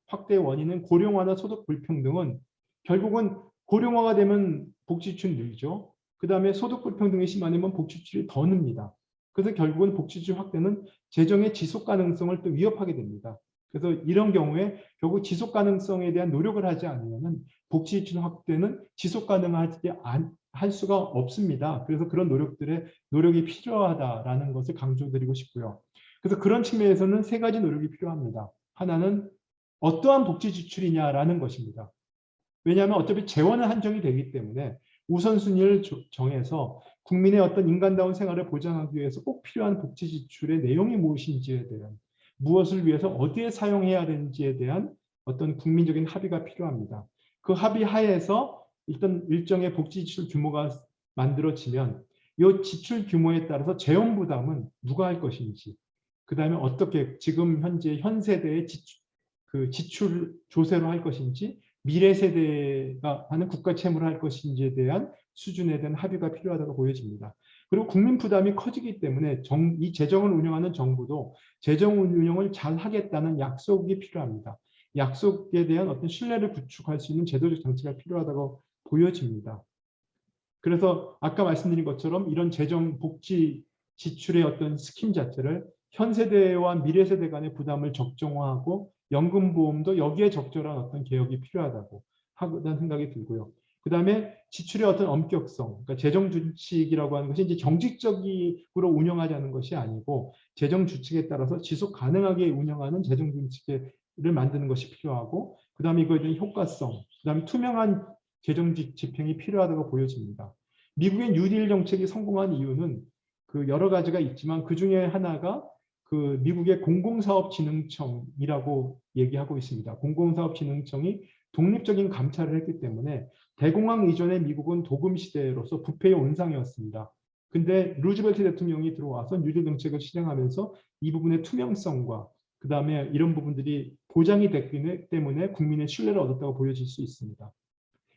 확대의 원인은 고령화나 소득 불평등은 결국은 고령화가 되면 복지 지출이 늘죠. 그 다음에 소득 불평등이 심하면 복지 지출이 더 늡니다. 그래서 결국은 복지 지출 확대는 재정의 지속 가능성을 또 위협하게 됩니다. 그래서 이런 경우에 결국 지속 가능성에 대한 노력을 하지 않으면 복지 지출 확대는 지속 가능하지 할 수가 없습니다. 그래서 그런 노력이 필요하다라는 것을 강조드리고 싶고요. 그래서 그런 측면에서는 세 가지 노력이 필요합니다. 하나는 어떠한 복지 지출이냐라는 것입니다. 왜냐하면 어차피 재원은 한정이 되기 때문에 우선순위를 정해서 국민의 어떤 인간다운 생활을 보장하기 위해서 꼭 필요한 복지 지출의 내용이 무엇인지에 대한, 무엇을 위해서 어디에 사용해야 되는지에 대한 어떤 국민적인 합의가 필요합니다. 그 합의 하에서 일단 일정의 복지 지출 규모가 만들어지면 이 지출 규모에 따라서 재원 부담은 누가 할 것인지, 그 다음에 어떻게 지금 현재 현 세대의 지출 조세로 할 것인지, 미래 세대가 하는 국가 채무를 할 것인지에 대한 수준에 대한 합의가 필요하다고 보여집니다. 그리고 국민 부담이 커지기 때문에 이 재정을 운영하는 정부도 재정 운영을 잘 하겠다는 약속이 필요합니다. 약속에 대한 어떤 신뢰를 구축할 수 있는 제도적 장치가 필요하다고 보여집니다. 그래서 아까 말씀드린 것처럼 이런 재정 복지 지출의 어떤 스킴 자체를 현 세대와 미래 세대 간의 부담을 적정화하고 연금보험도 여기에 적절한 어떤 개혁이 필요하다고 하는 생각이 들고요. 그 다음에 지출의 어떤 엄격성, 그러니까 재정 준칙이라고 하는 것이 이제 정직적으로 운영하자는 것이 아니고 재정 주칙에 따라서 지속 가능하게 운영하는 재정 준칙을 만드는 것이 필요하고, 그 다음에 이거에 대한 효과성, 그 다음에 투명한 재정 집행이 필요하다고 보여집니다. 미국의 뉴딜 정책이 성공한 이유는 그 여러 가지가 있지만 그 중에 하나가 그 미국의 공공사업진흥청이라고 얘기하고 있습니다. 공공사업진흥청이 독립적인 감찰을 했기 때문에 대공황 이전의 미국은 도금 시대로서 부패의 온상이었습니다. 근데 루즈벨트 대통령이 들어와서 뉴딜 정책을 실행하면서 이 부분의 투명성과 그 다음에 이런 부분들이 보장이 됐기 때문에 국민의 신뢰를 얻었다고 보여질 수 있습니다.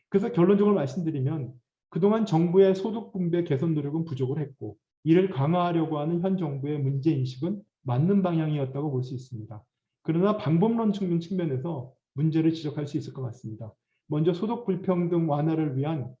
그래서 결론적으로 말씀드리면 그동안 정부의 소득 분배 개선 노력은 부족을 했고 이를 강화하려고 하는 현 정부의 문제인식은 맞는 방향이었다고 볼 수 있습니다. 그러나 방법론 측면에서 문제를 지적할 수 있을 것 같습니다. 먼저 소득 불평등 완화를 위한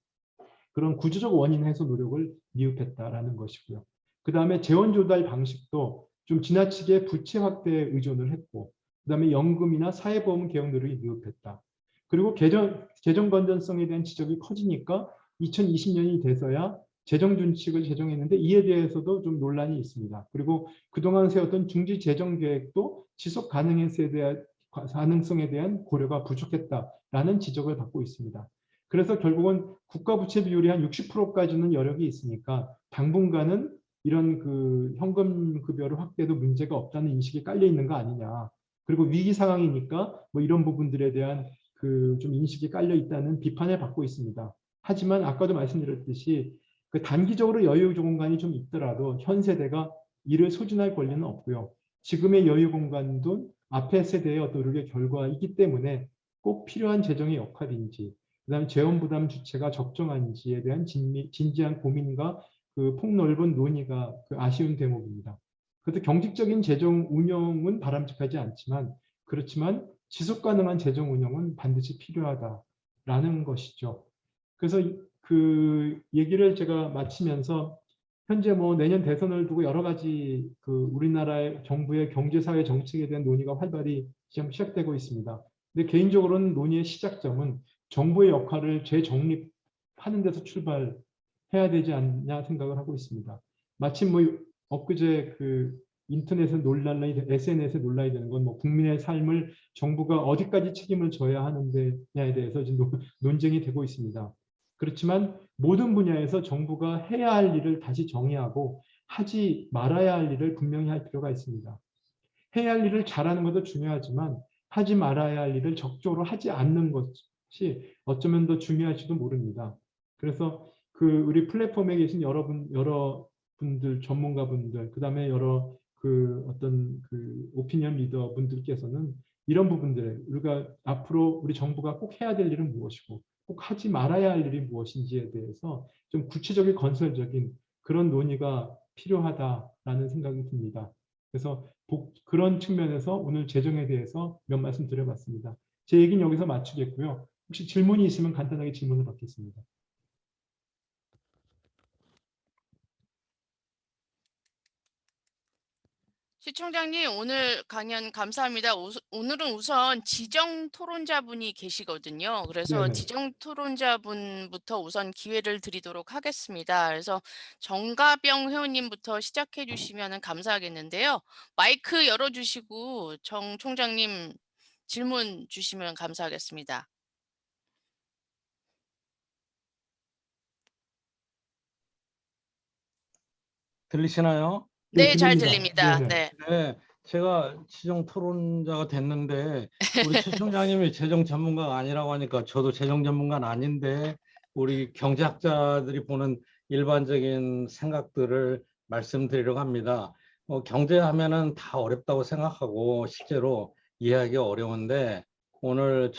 그런 구조적 원인 해소 노력을 미흡했다라는 것이고요. 그 다음에 재원 조달 방식도 좀 지나치게 부채 확대에 의존을 했고, 그 다음에 연금이나 사회보험 개혁 노력이 미흡했다. 그리고 재정 건전성에 대한 지적이 커지니까 2020년이 돼서야 재정 준칙을 제정했는데 이에 대해서도 좀 논란이 있습니다. 그리고 그동안 세웠던 중지 재정 계획도 지속 가능성에 대한 고려가 부족했다라는 지적을 받고 있습니다. 그래서 결국은 국가 부채 비율이 한 60%까지는 여력이 있으니까 당분간은 이런 그 현금 급여를 확대도 문제가 없다는 인식이 깔려 있는 거 아니냐. 그리고 위기 상황이니까 뭐 이런 부분들에 대한 그 좀 인식이 깔려 있다는 비판을 받고 있습니다. 하지만 아까도 말씀드렸듯이 그 단기적으로 여유 공간이 좀 있더라도 현 세대가 이를 소진할 권리는 없고요. 지금의 여유 공간도 앞의 세대의 어떤 노력의 결과이기 때문에 꼭 필요한 재정의 역할인지, 그다음에 재원 부담 주체가 적정한지에 대한 진지한 고민과 그 폭넓은 논의가 그 아쉬운 대목입니다. 그래서 경직적인 재정 운영은 바람직하지 않지만 그렇지만 지속 가능한 재정 운영은 반드시 필요하다라는 것이죠. 그래서 그 얘기를 제가 마치면서 현재 뭐 내년 대선을 두고 여러 가지 그 우리나라의 정부의 경제사회 정책에 대한 논의가 활발히 지금 시작되고 있습니다. 근데 개인적으로는 논의의 시작점은 정부의 역할을 재정립하는 데서 출발해야 되지 않냐 생각을 하고 있습니다. 마침 뭐 엊그제 그 인터넷에 논란이, SNS에 논란이 되는 건 뭐 국민의 삶을 정부가 어디까지 책임을 져야 하는데냐에 대해서 지금 논쟁이 되고 있습니다. 그렇지만 모든 분야에서 정부가 해야 할 일을 다시 정의하고 하지 말아야 할 일을 분명히 할 필요가 있습니다. 해야 할 일을 잘하는 것도 중요하지만 하지 말아야 할 일을 적극적으로 하지 않는 것이 어쩌면 더 중요할지도 모릅니다. 그래서 그 우리 플랫폼에 계신 여러분들 전문가분들, 그다음에 여러 그 어떤 그 오피니언 리더 분들께서는 이런 부분들 우리가 앞으로 우리 정부가 꼭 해야 될 일은 무엇이고 꼭 하지 말아야 할 일이 무엇인지에 대해서 좀 구체적인 건설적인 그런 논의가 필요하다라는 생각이 듭니다. 그래서 그런 측면에서 오늘 재정에 대해서 몇 말씀 드려봤습니다. 제 얘기는 여기서 마치겠고요. 혹시 질문이 있으면 간단하게 질문을 받겠습니다.
시청자님, 오늘 강연 감사합니다. 오늘은 우선 지정 토론자분이 계시거든요. 그래서
네네.
지정 토론자분부터 우선 기회를 드리도록 하겠습니다. 그래서 정가병 회원님부터 시작해 주시면 감사하겠는데요. 마이크 열어주시고 정 총장님 질문 주시면 감사하겠습니다.
들리시나요?
네,
네, 잘
들립니다.
들립니다.
네네.
네.
네, 제가 지정 토론자가 됐는데 우리 최 총장님이 재정 전문가가 아니라고 하니까 저도 재정 전문가는 아닌데 우리 경제학자들이 보는 일반적인 생각들을 말씀드리려고 합니다. 경제하면은 다 어렵다고 생각하고 실제로 이해하기가 어려운데 오늘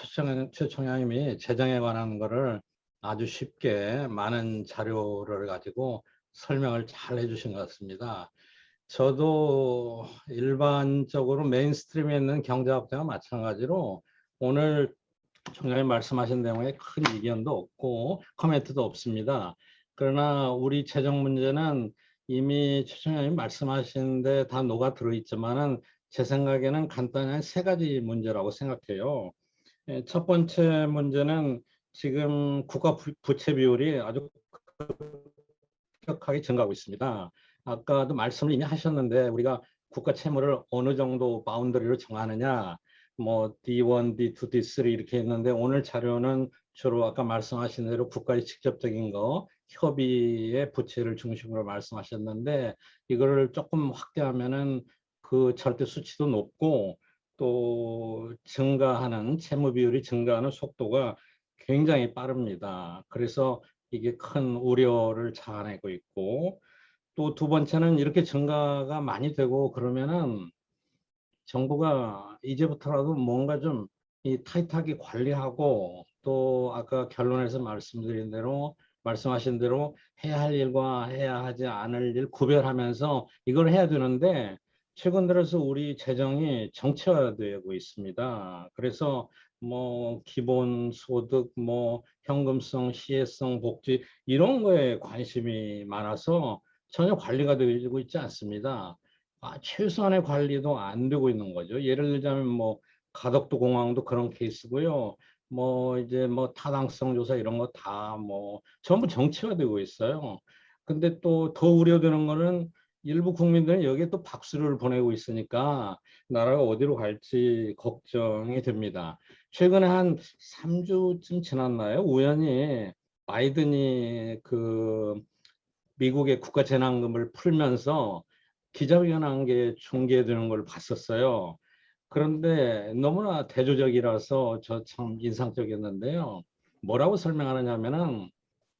최 총장님이 재정에 관한 거를 아주 쉽게 많은 자료를 가지고 설명을 잘 해주신 것 같습니다. 저도 일반적으로 메인스트림에 있는 경제학자와 마찬가지로 오늘 총장님 말씀하신 내용에 큰 이견도 없고 코멘트도 없습니다. 그러나 우리 재정 문제는 이미 최 총장님 말씀하신 데 다 녹아 들어있지만은 제 생각에는 간단히 세 가지 문제라고 생각해요. 첫 번째 문제는 지금 국가 부채 비율이 아주 급격하게 증가하고 있습니다. 아까도 말씀을 이미 하셨는데 우리가 국가 채무를 어느 정도 바운더리로 정하느냐, 뭐 D1, D2, D3 이렇게 했는데 오늘 자료는 주로 아까 말씀하신 대로 국가의 직접적인 거, 협의의 부채를 중심으로 말씀하셨는데 이거를 조금 확대하면은 그 절대 수치도 높고 또 증가하는 채무 비율이 증가하는 속도가 굉장히 빠릅니다. 그래서 이게 큰 우려를 자아내고 있고 또 두 번째는 이렇게 증가가 많이 되고 그러면은 정부가 이제부터라도 뭔가 좀 이 타이트하게 관리하고 또 아까 결론에서 말씀하신 대로 해야 할 일과 해야 하지 않을 일 구별하면서 이걸 해야 되는데 최근 들어서 우리 재정이 정체화되고 있습니다. 그래서 뭐 기본소득, 뭐 현금성, 시혜성, 복지 이런 거에 관심이 많아서 전혀 관리가 되고 있지 않습니다. 최소한의 관리도 안 되고 있는 거죠. 예를 들자면 뭐 가덕도 공항도 그런 케이스고요. 뭐 이제 뭐 타당성 조사 이런 거 다 뭐 전부 정치화되고 있어요. 근데 또 더 우려되는 거는 일부 국민들은 여기에 또 박수를 보내고 있으니까 나라가 어디로 갈지 걱정이 됩니다. 최근에 한 3주쯤 지났나요? 우연히 바이든이 그 미국의 국가 재난금을 풀면서 기자회견한 게 중계되는 걸 봤었어요. 그런데 너무나 대조적이라서 저 참 인상적이었는데요. 뭐라고 설명하느냐면은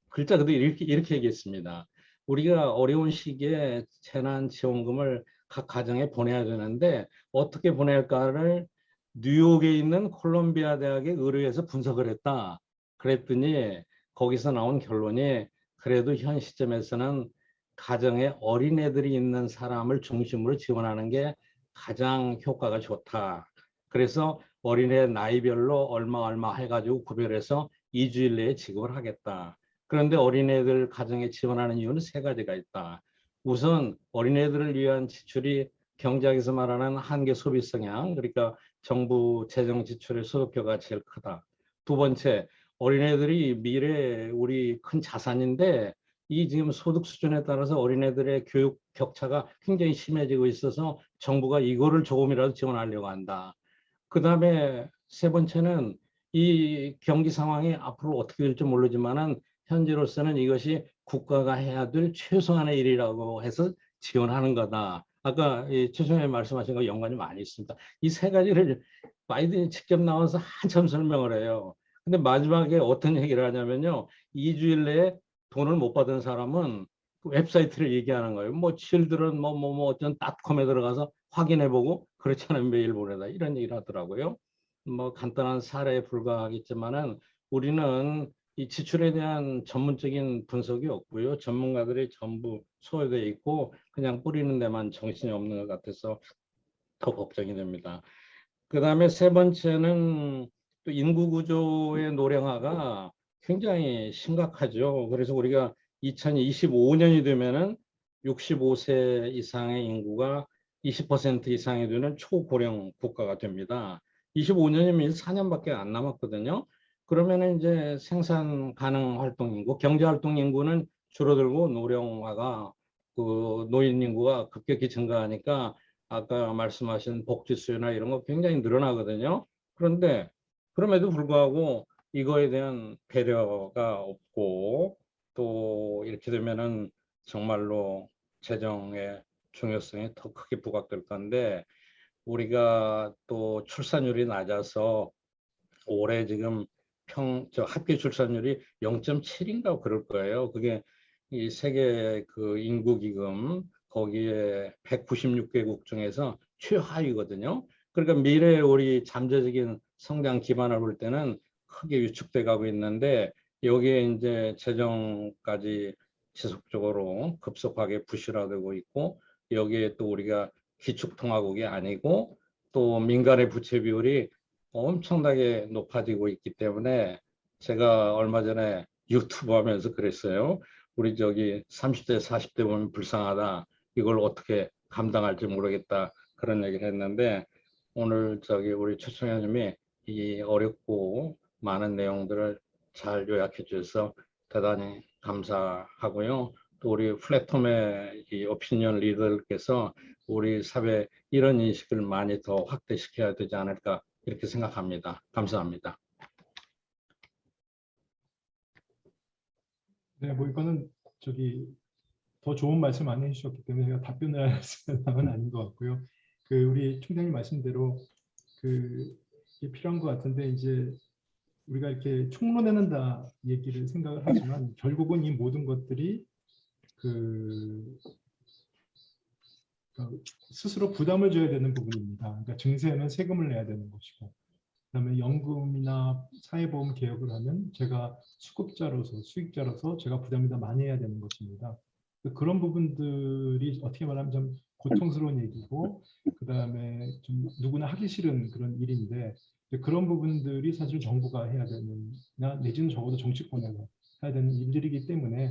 글자 그대로 이렇게 얘기했습니다. 우리가 어려운 시기에 재난지원금을 각 가정에 보내야 되는데 어떻게 보낼까를 뉴욕에 있는 콜롬비아 대학의 의뢰에서 분석을 했다. 그랬더니 거기서 나온 결론이 그래도 현 시점에서는 가정에 어린애들이 있는 사람을 중심으로 지원하는 게 가장 효과가 좋다. 그래서 어린애 나이별로 얼마 해가지고 구별해서 2주일 내에 지급을 하겠다. 그런데 어린애들 가정에 지원하는 이유는 세 가지가 있다. 우선 어린애들을 위한 지출이 경제학에서 말하는 한계 소비 성향, 그러니까 정부 재정 지출의 소득표가 제일 크다. 두 번째, 어린애들이 미래 우리 큰 자산인데 이 지금 소득 수준에 따라서 어린애들의 교육 격차가 굉장히 심해지고 있어서 정부가 이거를 조금이라도 지원하려고 한다. 그 다음에 세 번째는 이 경기 상황이 앞으로 어떻게 될지 모르지만은 현재로서는 이것이 국가가 해야 될 최소한의 일이라고 해서 지원하는 거다. 아까 최 총장님 말씀하신 거 연관이 많이 있습니다. 이 세 가지를 바이든이 직접 나와서 한참 설명을 해요. 근데 마지막에 어떤 얘기를 하냐면요. 2주일 내에 돈을 못 받은 사람은 그 웹사이트를 얘기하는 거예요. 뭐 children 뭐 어떤 닷컴에 들어가서 확인해보고 그렇지 않으면 메일 보내다 이런 얘기를 하더라고요. 뭐 간단한 사례에 불과하겠지만은 우리는 이 지출에 대한 전문적인 분석이 없고요. 전문가들이 전부 소외되어 있고 그냥 뿌리는 데만 정신이 없는 것 같아서 더 걱정이 됩니다. 그 다음에 세 번째는 또 인구 구조의 노령화가 굉장히 심각하죠. 그래서 우리가 2025년이 되면은 65세 이상의 인구가 20% 이상이 되는 초고령 국가가 됩니다. 25년이면 4년밖에 안 남았거든요. 그러면 이제 생산 가능 활동 인구, 경제 활동 인구는 줄어들고 노령화가 노인 인구가 급격히 증가하니까 아까 말씀하신 복지 수요나 이런 거 굉장히 늘어나거든요. 그런데 그럼에도 불구하고 이거에 대한 배려가 없고 또 이렇게 되면은 정말로 재정의 중요성이 더 크게 부각될 건데 우리가 또 출산율이 낮아서 올해 지금 합계 출산율이 0.7인가 그럴 거예요. 그게 이 세계 그 인구기금 거기에 196개국 중에서 최하위거든요. 그러니까 미래에 우리 잠재적인 성장 기반을 볼 때는 크게 위축돼 가고 있는데 여기에 이제 재정까지 지속적으로 급속하게 부실화되고 있고 여기에 또 우리가 기축통화국이 아니고 또 민간의 부채 비율이 엄청나게 높아지고 있기 때문에 제가 얼마 전에 유튜브 하면서 그랬어요. 우리 저기 30대, 40대 보면 불쌍하다. 이걸 어떻게 감당할지 모르겠다. 그런 얘기를 했는데 오늘 저기 우리 최청현님이 이 어렵고 많은 내용들을 잘 요약해 주셔서 대단히 감사하고요. 또 우리 플랫폼의 이 오피니언 리더들께서 우리 사회 이런 인식을 많이 더 확대시켜야 되지 않을까 이렇게 생각합니다. 감사합니다.
네, 뭐 이거는 저기 더 좋은 말씀 안 해주셨기 때문에 제가 답변을 할 상황은 아닌 것 같고요. 그 우리 총장님 말씀대로 이게 필요한 것 같은데 이제 우리가 이렇게 총론해낸다 얘기를 생각을 하지만 결국은 이 모든 것들이 스스로 부담을 져야 되는 부분입니다. 그러니까 증세는 세금을 내야 되는 것이고, 그다음에 연금이나 사회보험 개혁을 하면 제가 수급자로서 수익자로서 제가 부담이 더 많이 해야 되는 것입니다. 그런 부분들이 어떻게 말하면 좀 고통스러운 얘기고, 그다음에 좀 누구나 하기 싫은 그런 일인데 그런 부분들이 사실 정부가 해야 되는, 내지는 적어도 정치권에서 해야 되는 일들이기 때문에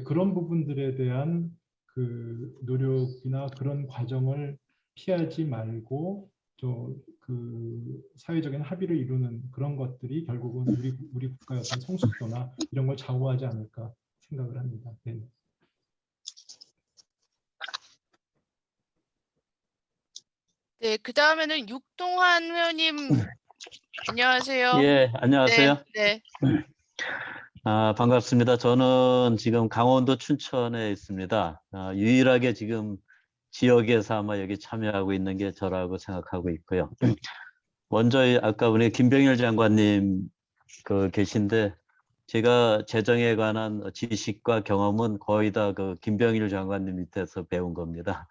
그런 부분들에 대한 그 노력이나 그런 과정을 피하지 말고 사회적인 합의를 이루는 그런 것들이 결국은 우리 국가의 어떤 성숙도나 이런 걸 좌우하지 않을까 생각을 합니다. 네.
네, 그 다음에는 육동환 회원님, 안녕하세요.
예, 안녕하세요.
네.
반갑습니다. 저는 지금 강원도 춘천에 있습니다. 유일하게 지금 지역에서 아마 여기 참여하고 있는 게 저라고 생각하고 있고요. 먼저 아까 우리 김병일 장관님 계신데 제가 재정에 관한 지식과 경험은 거의 다 김병일 장관님 밑에서 배운 겁니다.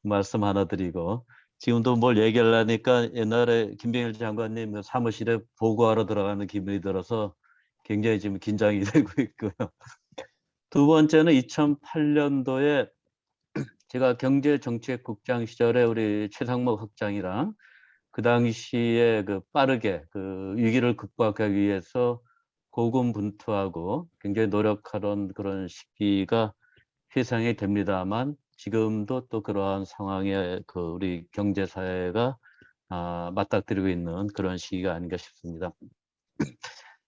말씀 하나 드리고 지금도 뭘 얘기하려니까 옛날에 김병일 장관님 사무실에 보고하러 들어가는 기분이 들어서 굉장히 지금 긴장이 되고 있고요. 두 번째는 2008년도에 제가 경제정책국장 시절에 우리 최상목 학장이랑 그 당시에 빠르게 위기를 극복하기 위해서 고군분투하고 굉장히 노력하던 그런 시기가 회상이 됩니다만 지금도 또 그러한 상황에 우리 경제사회가 맞닥뜨리고 있는 그런 시기가 아닌가 싶습니다.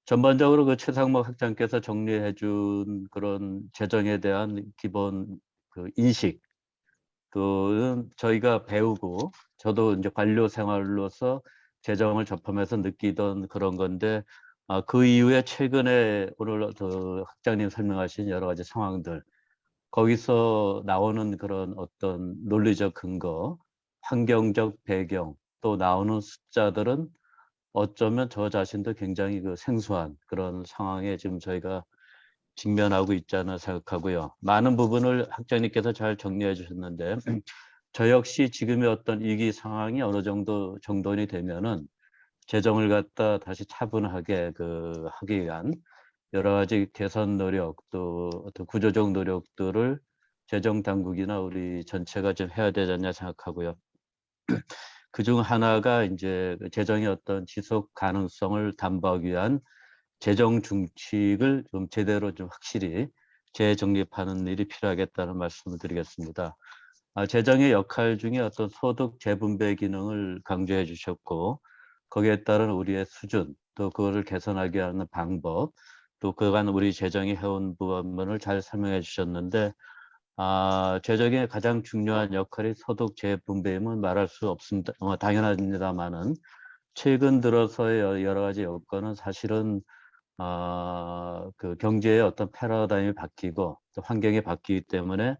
전반적으로 최상목 학장께서 정리해 준 그런 재정에 대한 기본 인식, 또 저희가 배우고 저도 이제 관료 생활로서 재정을 접하면서 느끼던 그런 건데 그 이후에 최근에 오늘 학장님 설명하신 여러 가지 상황들, 거기서 나오는 그런 어떤 논리적 근거, 환경적 배경, 또 나오는 숫자들은 어쩌면 저 자신도 굉장히 생소한 그런 상황에 지금 저희가 직면하고 있잖아 생각하고요. 많은 부분을 학장님께서 잘 정리해 주셨는데 저 역시 지금의 어떤 위기 상황이 어느 정도 정돈이 되면은 재정을 갖다 다시 차분하게 하기 위한 여러 가지 개선 노력 또 어떤 구조적 노력들을 재정 당국이나 우리 전체가 좀 해야 되지 않냐 생각하고요. 그중 하나가 이제 재정의 어떤 지속 가능성을 담보하기 위한 재정 중칙을 좀 제대로 좀 확실히 재정립하는 일이 필요하겠다는 말씀을 드리겠습니다. 재정의 역할 중에 어떤 소득 재분배 기능을 강조해 주셨고, 거기에 따른 우리의 수준, 또 그거를 개선하게 하는 방법, 또 그간 우리 재정이 해온 부분을 잘 설명해 주셨는데, 재정의 가장 중요한 역할이 소득 재분배임은 말할 수 없습니다. 당연합니다만은 최근 들어서의 여러 가지 여건은 사실은 그 경제의 어떤 패러다임이 바뀌고 또 환경이 바뀌기 때문에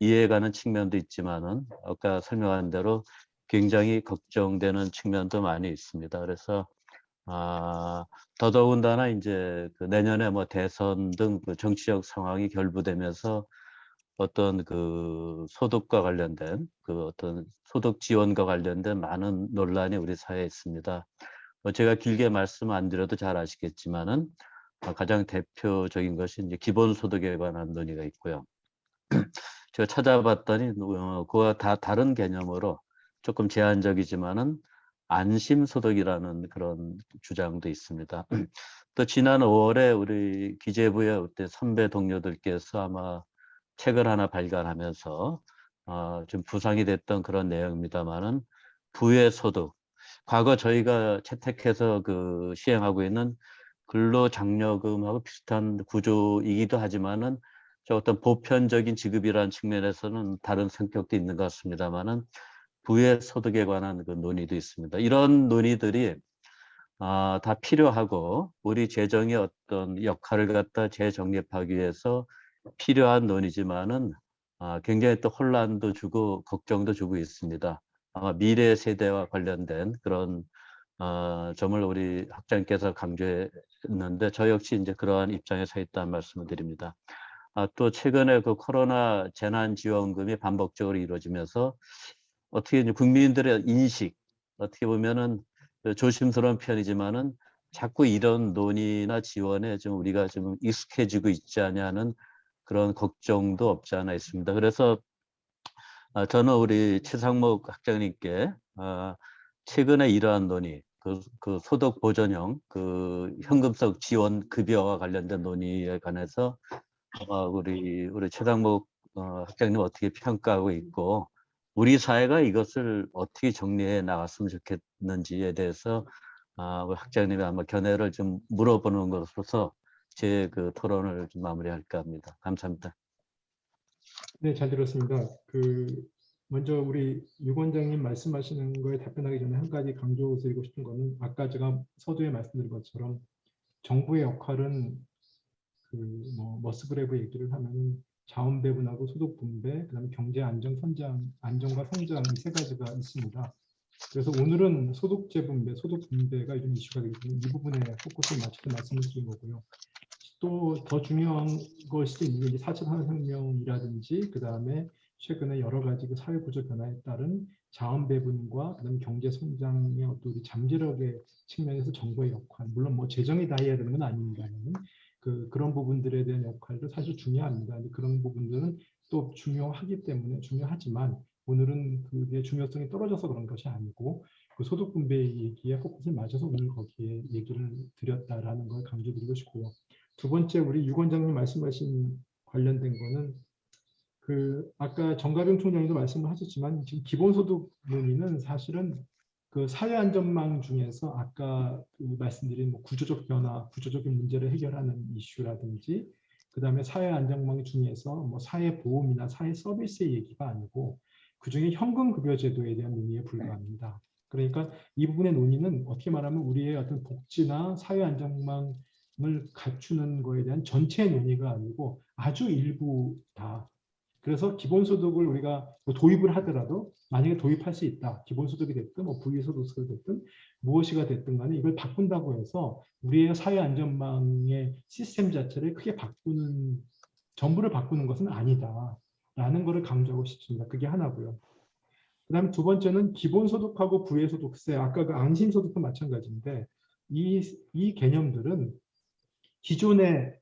이해가는 측면도 있지만은 아까 설명한 대로 굉장히 걱정되는 측면도 많이 있습니다. 그래서 더더군다나 이제 그 내년에 뭐 대선 등 그 정치적 상황이 결부되면서 어떤 그 소득과 관련된 그 어떤 소득 지원과 관련된 많은 논란이 우리 사회에 있습니다. 제가 길게 말씀 안 드려도 잘 아시겠지만은 가장 대표적인 것이 이제 기본소득에 관한 논의가 있고요. 제가 찾아봤더니 그와 다 다른 개념으로 조금 제한적이지만은 안심소득이라는 그런 주장도 있습니다. 또 지난 5월에 우리 기재부의 그때 선배 동료들께서 아마 책을 하나 발간하면서 좀 부상이 됐던 그런 내용입니다만은 부의 소득, 과거 저희가 채택해서 그 시행하고 있는 근로장려금하고 비슷한 구조이기도 하지만은 저 어떤 보편적인 지급이라는 측면에서는 다른 성격도 있는 것 같습니다만은 부의 소득에 관한 그 논의도 있습니다. 이런 논의들이 다 필요하고 우리 재정의 어떤 역할을 갖다 재정립하기 위해서 필요한 논의지만은 굉장히 또 혼란도 주고 걱정도 주고 있습니다. 아마 미래 세대와 관련된 그런 점을 우리 학장께서 강조했는데 저 역시 이제 그러한 입장에 서 있다는 말씀을 드립니다. 또 최근에 그 코로나 재난지원금이 반복적으로 이루어지면서 어떻게 이제 국민들의 인식, 어떻게 보면은 조심스러운 편이지만은 자꾸 이런 논의나 지원에 좀 우리가 좀 익숙해지고 있지 않냐는 그런 걱정도 없지 않아 있습니다. 그래서 저는 우리 최상목 학장님께 최근에 이러한 논의, 그 소득 보전형, 그 현금성 지원 급여와 관련된 논의에 관해서 우리 최상목 학장님 어떻게 평가하고 있고 우리 사회가 이것을 어떻게 정리해 나갔으면 좋겠는지에 대해서 우리 학장님이 아마 견해를 좀 물어보는 것으로서 제 그 토론을 좀 마무리할까 합니다. 감사합니다.
네, 잘 들었습니다. 먼저 우리 유 원장님 말씀하시는 거에 답변하기 전에 한 가지 강조드리고 싶은 거는 아까 제가 서두에 말씀드린 것처럼 정부의 역할은 머스그레브 얘기를 하면은 자원 배분하고 소득 분배, 그다음에 경제 안정과 성장 이 세 가지가 있습니다. 그래서 오늘은 소득 재분배, 소득 분배가 요즘 이슈가 되기 때문에 이 부분에 포커스를 맞춰서 말씀을 드린 거고요. 또 더 중요한 것이 있는 게 4차 산업혁명이라든지 그다음에 최근에 여러 가지 그 사회 구조 변화에 따른 자원 배분과 그다음에 경제 성장의 어떤 우리 잠재력의 측면에서 정부의 역할, 물론 뭐 재정이 다 해야 되는 건 아닙니다만 그런 부분들에 대한 역할도 사실 중요합니다. 근데 그런 부분들은 또 중요하기 때문에 중요하지만 오늘은 그게 중요성이 떨어져서 그런 것이 아니고 그 소득 분배 얘기에 포커스를 맞춰서 오늘 거기에 얘기를 드렸다라는 걸 강조드리고 싶고요. 두 번째 우리 유 원장님 말씀하신 관련된 거는 아까 정가병 총장님도 말씀을 하셨지만 지금 기본소득 논의는 사실은 그 사회안전망 중에서 아까 말씀드린 뭐 구조적 변화, 구조적인 문제를 해결하는 이슈라든지 그다음에 사회안전망 중에서 뭐 사회보험이나 사회서비스의 얘기가 아니고 그중에 현금급여제도에 대한 논의에 불과합니다. 그러니까 이 부분의 논의는 어떻게 말하면 우리의 어떤 복지나 사회안전망 을 갖추는 거에 대한 전체 논의가 아니고 아주 일부다. 그래서 기본소득을 우리가 뭐 도입을 하더라도 만약에 도입할 수 있다. 기본소득이 됐든 뭐 불기소득이 됐든 무엇이가 됐든 간에 이걸 바꾼다고 해서 우리의 사회안전망의 시스템 자체를 크게 전부를 바꾸는 것은 아니다라는 것을 강조하고 싶습니다. 그게 하나고요. 그다음에 두 번째는 기본소득하고 부의소득세, 아까 그 안심소득도 마찬가지인데 이 개념들은 기존의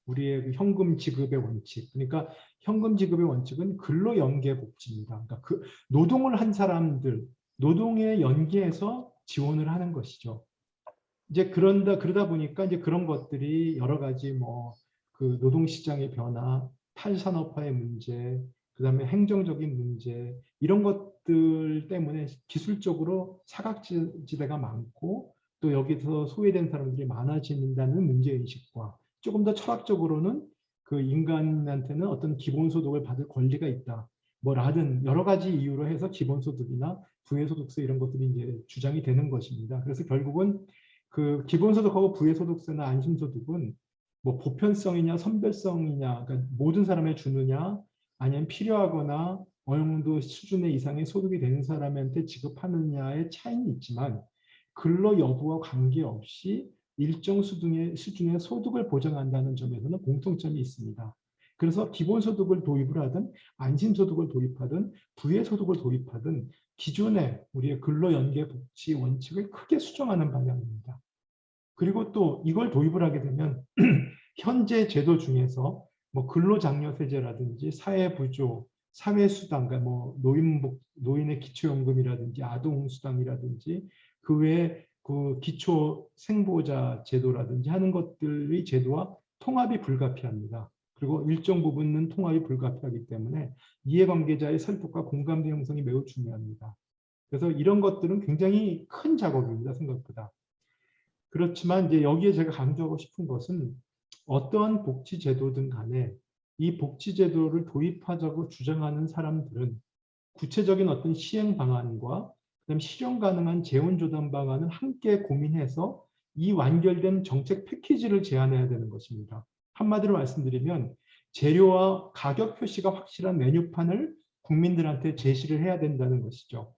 우리의 그 현금 지급의 원칙, 그러니까 현금 지급의 원칙은 근로연계복지입니다. 그러니까 노동을 한 사람들, 노동에 연계해서 지원을 하는 것이죠. 이제 그러다 보니까 이제 그런 것들이 여러 가지 그 노동시장의 변화, 탈산업화의 문제, 그다음에 행정적인 문제 이런 것들 때문에 기술적으로 사각지대가 많고 또 여기서 소외된 사람들이 많아진다는 문제의식과 조금 더 철학적으로는 그 인간한테는 어떤 기본소득을 받을 권리가 있다. 뭐라든 여러 가지 이유로 해서 기본소득이나 부의소득세 이런 것들이 이제 주장이 되는 것입니다. 그래서 결국은 그 기본소득하고 부의소득세나 안심소득은 뭐 보편성이냐 선별성이냐 그러니까 모든 사람에 주느냐 아니면 필요하거나 어느 정도 수준의 이상의 소득이 되는 사람한테 지급하느냐의 차이는 있지만 근로 여부와 관계없이 일정 수준의 소득을 보장한다는 점에서는 공통점이 있습니다. 그래서 기본소득을 도입을 하든 안심소득을 도입하든 부의소득을 도입하든 기존의 우리의 근로연계복지 원칙을 크게 수정하는 방향입니다. 그리고 또 이걸 도입을 하게 되면 현재 제도 중에서 뭐 근로장려세제라든지 사회부조, 사회수당, 그러니까 뭐 노인의 기초연금이라든지 아동수당이라든지 그 외에 그 기초생보자 제도라든지 하는 것들의 제도와 통합이 불가피합니다. 그리고 일정 부분은 통합이 불가피하기 때문에 이해관계자의 설득과 공감대 형성이 매우 중요합니다. 그래서 이런 것들은 굉장히 큰 작업입니다, 생각보다. 그렇지만 이제 여기에 제가 강조하고 싶은 것은 어떠한 복지제도든 간에 이 복지제도를 도입하자고 주장하는 사람들은 구체적인 어떤 시행 방안과 그다음 실현 가능한 재원조달 방안을 함께 고민해서 이 완결된 정책 패키지를 제안해야 되는 것입니다. 한마디로 말씀드리면 재료와 가격 표시가 확실한 메뉴판을 국민들한테 제시를 해야 된다는 것이죠.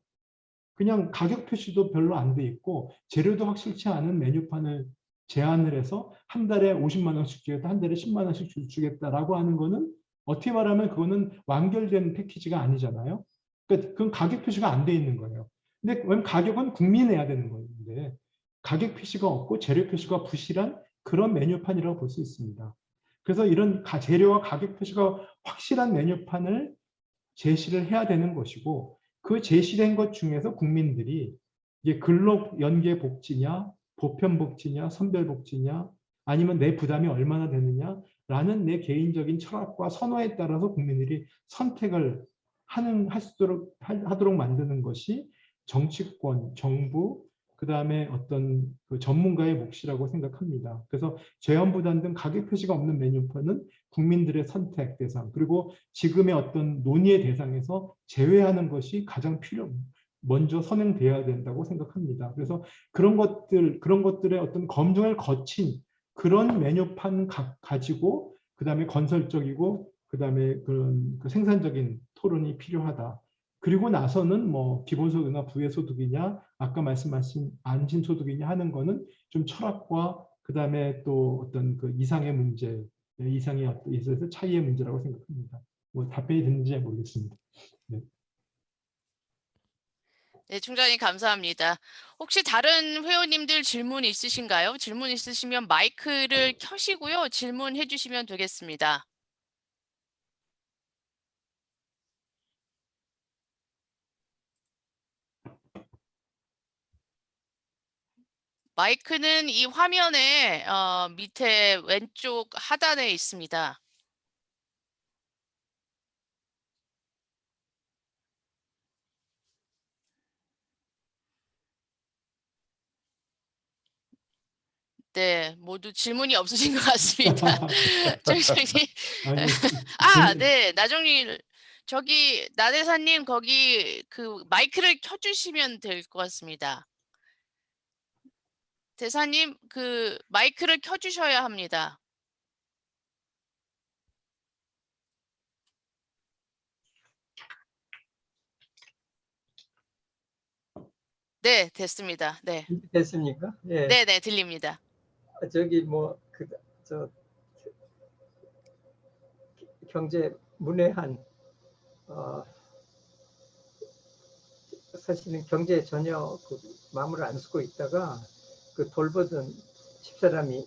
그냥 가격 표시도 별로 안 돼 있고 재료도 확실치 않은 메뉴판을 제안을 해서 한 달에 50만 원씩 주겠다, 한 달에 10만 원씩 주겠다라고 하는 거는 어떻게 말하면 그거는 완결된 패키지가 아니잖아요. 그러니까 그건 가격 표시가 안 돼 있는 거예요. 근데 왜냐면 가격은 국민이 내야 되는 건데 가격 표시가 없고 재료 표시가 부실한 그런 메뉴판이라고 볼 수 있습니다. 그래서 이런 재료와 가격 표시가 확실한 메뉴판을 제시를 해야 되는 것이고 그 제시된 것 중에서 국민들이 이게 근로연계복지냐 보편복지냐 선별복지냐 아니면 내 부담이 얼마나 되느냐라는 내 개인적인 철학과 선호에 따라서 국민들이 선택을 하도록 만드는 것이 정치권, 정부, 그 다음에 어떤 그 전문가의 몫이라고 생각합니다. 그래서 재원부담 등 가격 표시가 없는 메뉴판은 국민들의 선택 대상 그리고 지금의 어떤 논의의 대상에서 제외하는 것이 가장 먼저 선행되어야 된다고 생각합니다. 그래서 그런 것들의 어떤 검증을 거친 그런 메뉴판 가지고 그다음에 건설적이고 그다음에 그런 생산적인 토론이 필요하다. 그리고 나서는 뭐 기본소득이나 부의소득이냐 아까 말씀하신 안심소득이냐 하는 거는 좀 철학과 그다음에 또 어떤 그 이상의 문제 이상의 있어서 차이의 문제라고 생각합니다. 뭐 답변이 됐는지 모르겠습니다. 네.
네, 총장님 감사합니다. 혹시 다른 회원님들 질문 있으신가요? 질문 있으시면 마이크를 켜시고요. 질문해 주시면 되겠습니다. 마이크는 이 화면에 밑에 왼쪽 하단에 있습니다. 네, 모두 질문이 없으신 것 같습니다. 총장님. 네, 나정일 저기 나대사님 거기 그 마이크를 켜주시면 될 것 같습니다. 대사님 그 마이크를 켜주셔야 합니다. 네, 됐습니다. 네.
됐습니까? 예.
네, 네, 들립니다.
저기 뭐 경제 문외한 사실은 경제에 전혀 그 마음을 안 쓰고 있다가 그 돌보던 집사람이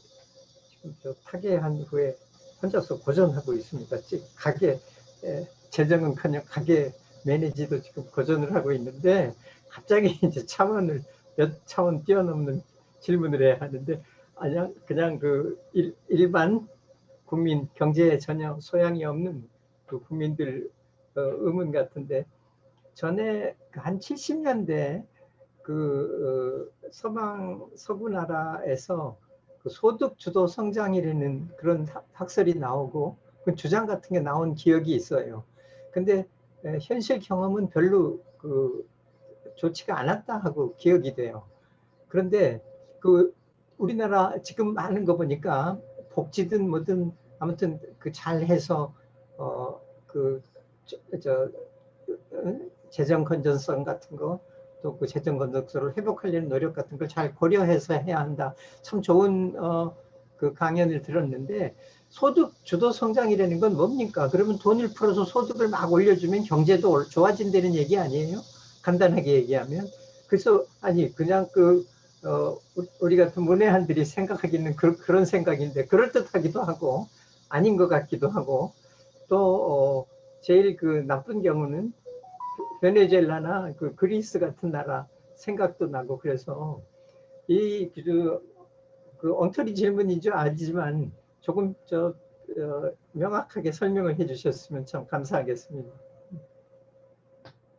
지금 타계한 후에 혼자서 고전하고 있습니다. 가게 재정은커녕 가게 매니지도 지금 고전을 하고 있는데 갑자기 이제 몇 차원 뛰어넘는 질문을 해야 하는데 그냥 그 일반 국민 경제에 전혀 소양이 없는 그 국민들 의문 같은데 전에 한 70년대 서구 나라에서 그 소득 주도 성장이라는 그런 학설이 나오고 그 주장 같은 게 나온 기억이 있어요. 근데 현실 경험은 별로 좋지가 않았다 하고 기억이 돼요. 그런데 우리나라 지금 하는 거 보니까 복지든 뭐든 아무튼 잘해서 재정 건전성 같은 거 또 그 재정 건전성을 회복하려는 노력 같은 걸 잘 고려해서 해야 한다. 참 좋은 그 강연을 들었는데 소득 주도 성장이라는 건 뭡니까? 그러면 돈을 풀어서 소득을 막 올려주면 경제도 좋아진다는 얘기 아니에요? 간단하게 얘기하면. 그래서 아니 그냥 우리 같은 문외한들이 생각하기는 그런 생각인데 그럴듯하기도 하고 아닌 것 같기도 하고 또 제일 나쁜 경우는 베네수엘라나 그리스 같은 나라 생각도 나고 그래서 엉터리 질문인 줄 알지만 조금 명확하게 설명을 해주셨으면 참 감사하겠습니다.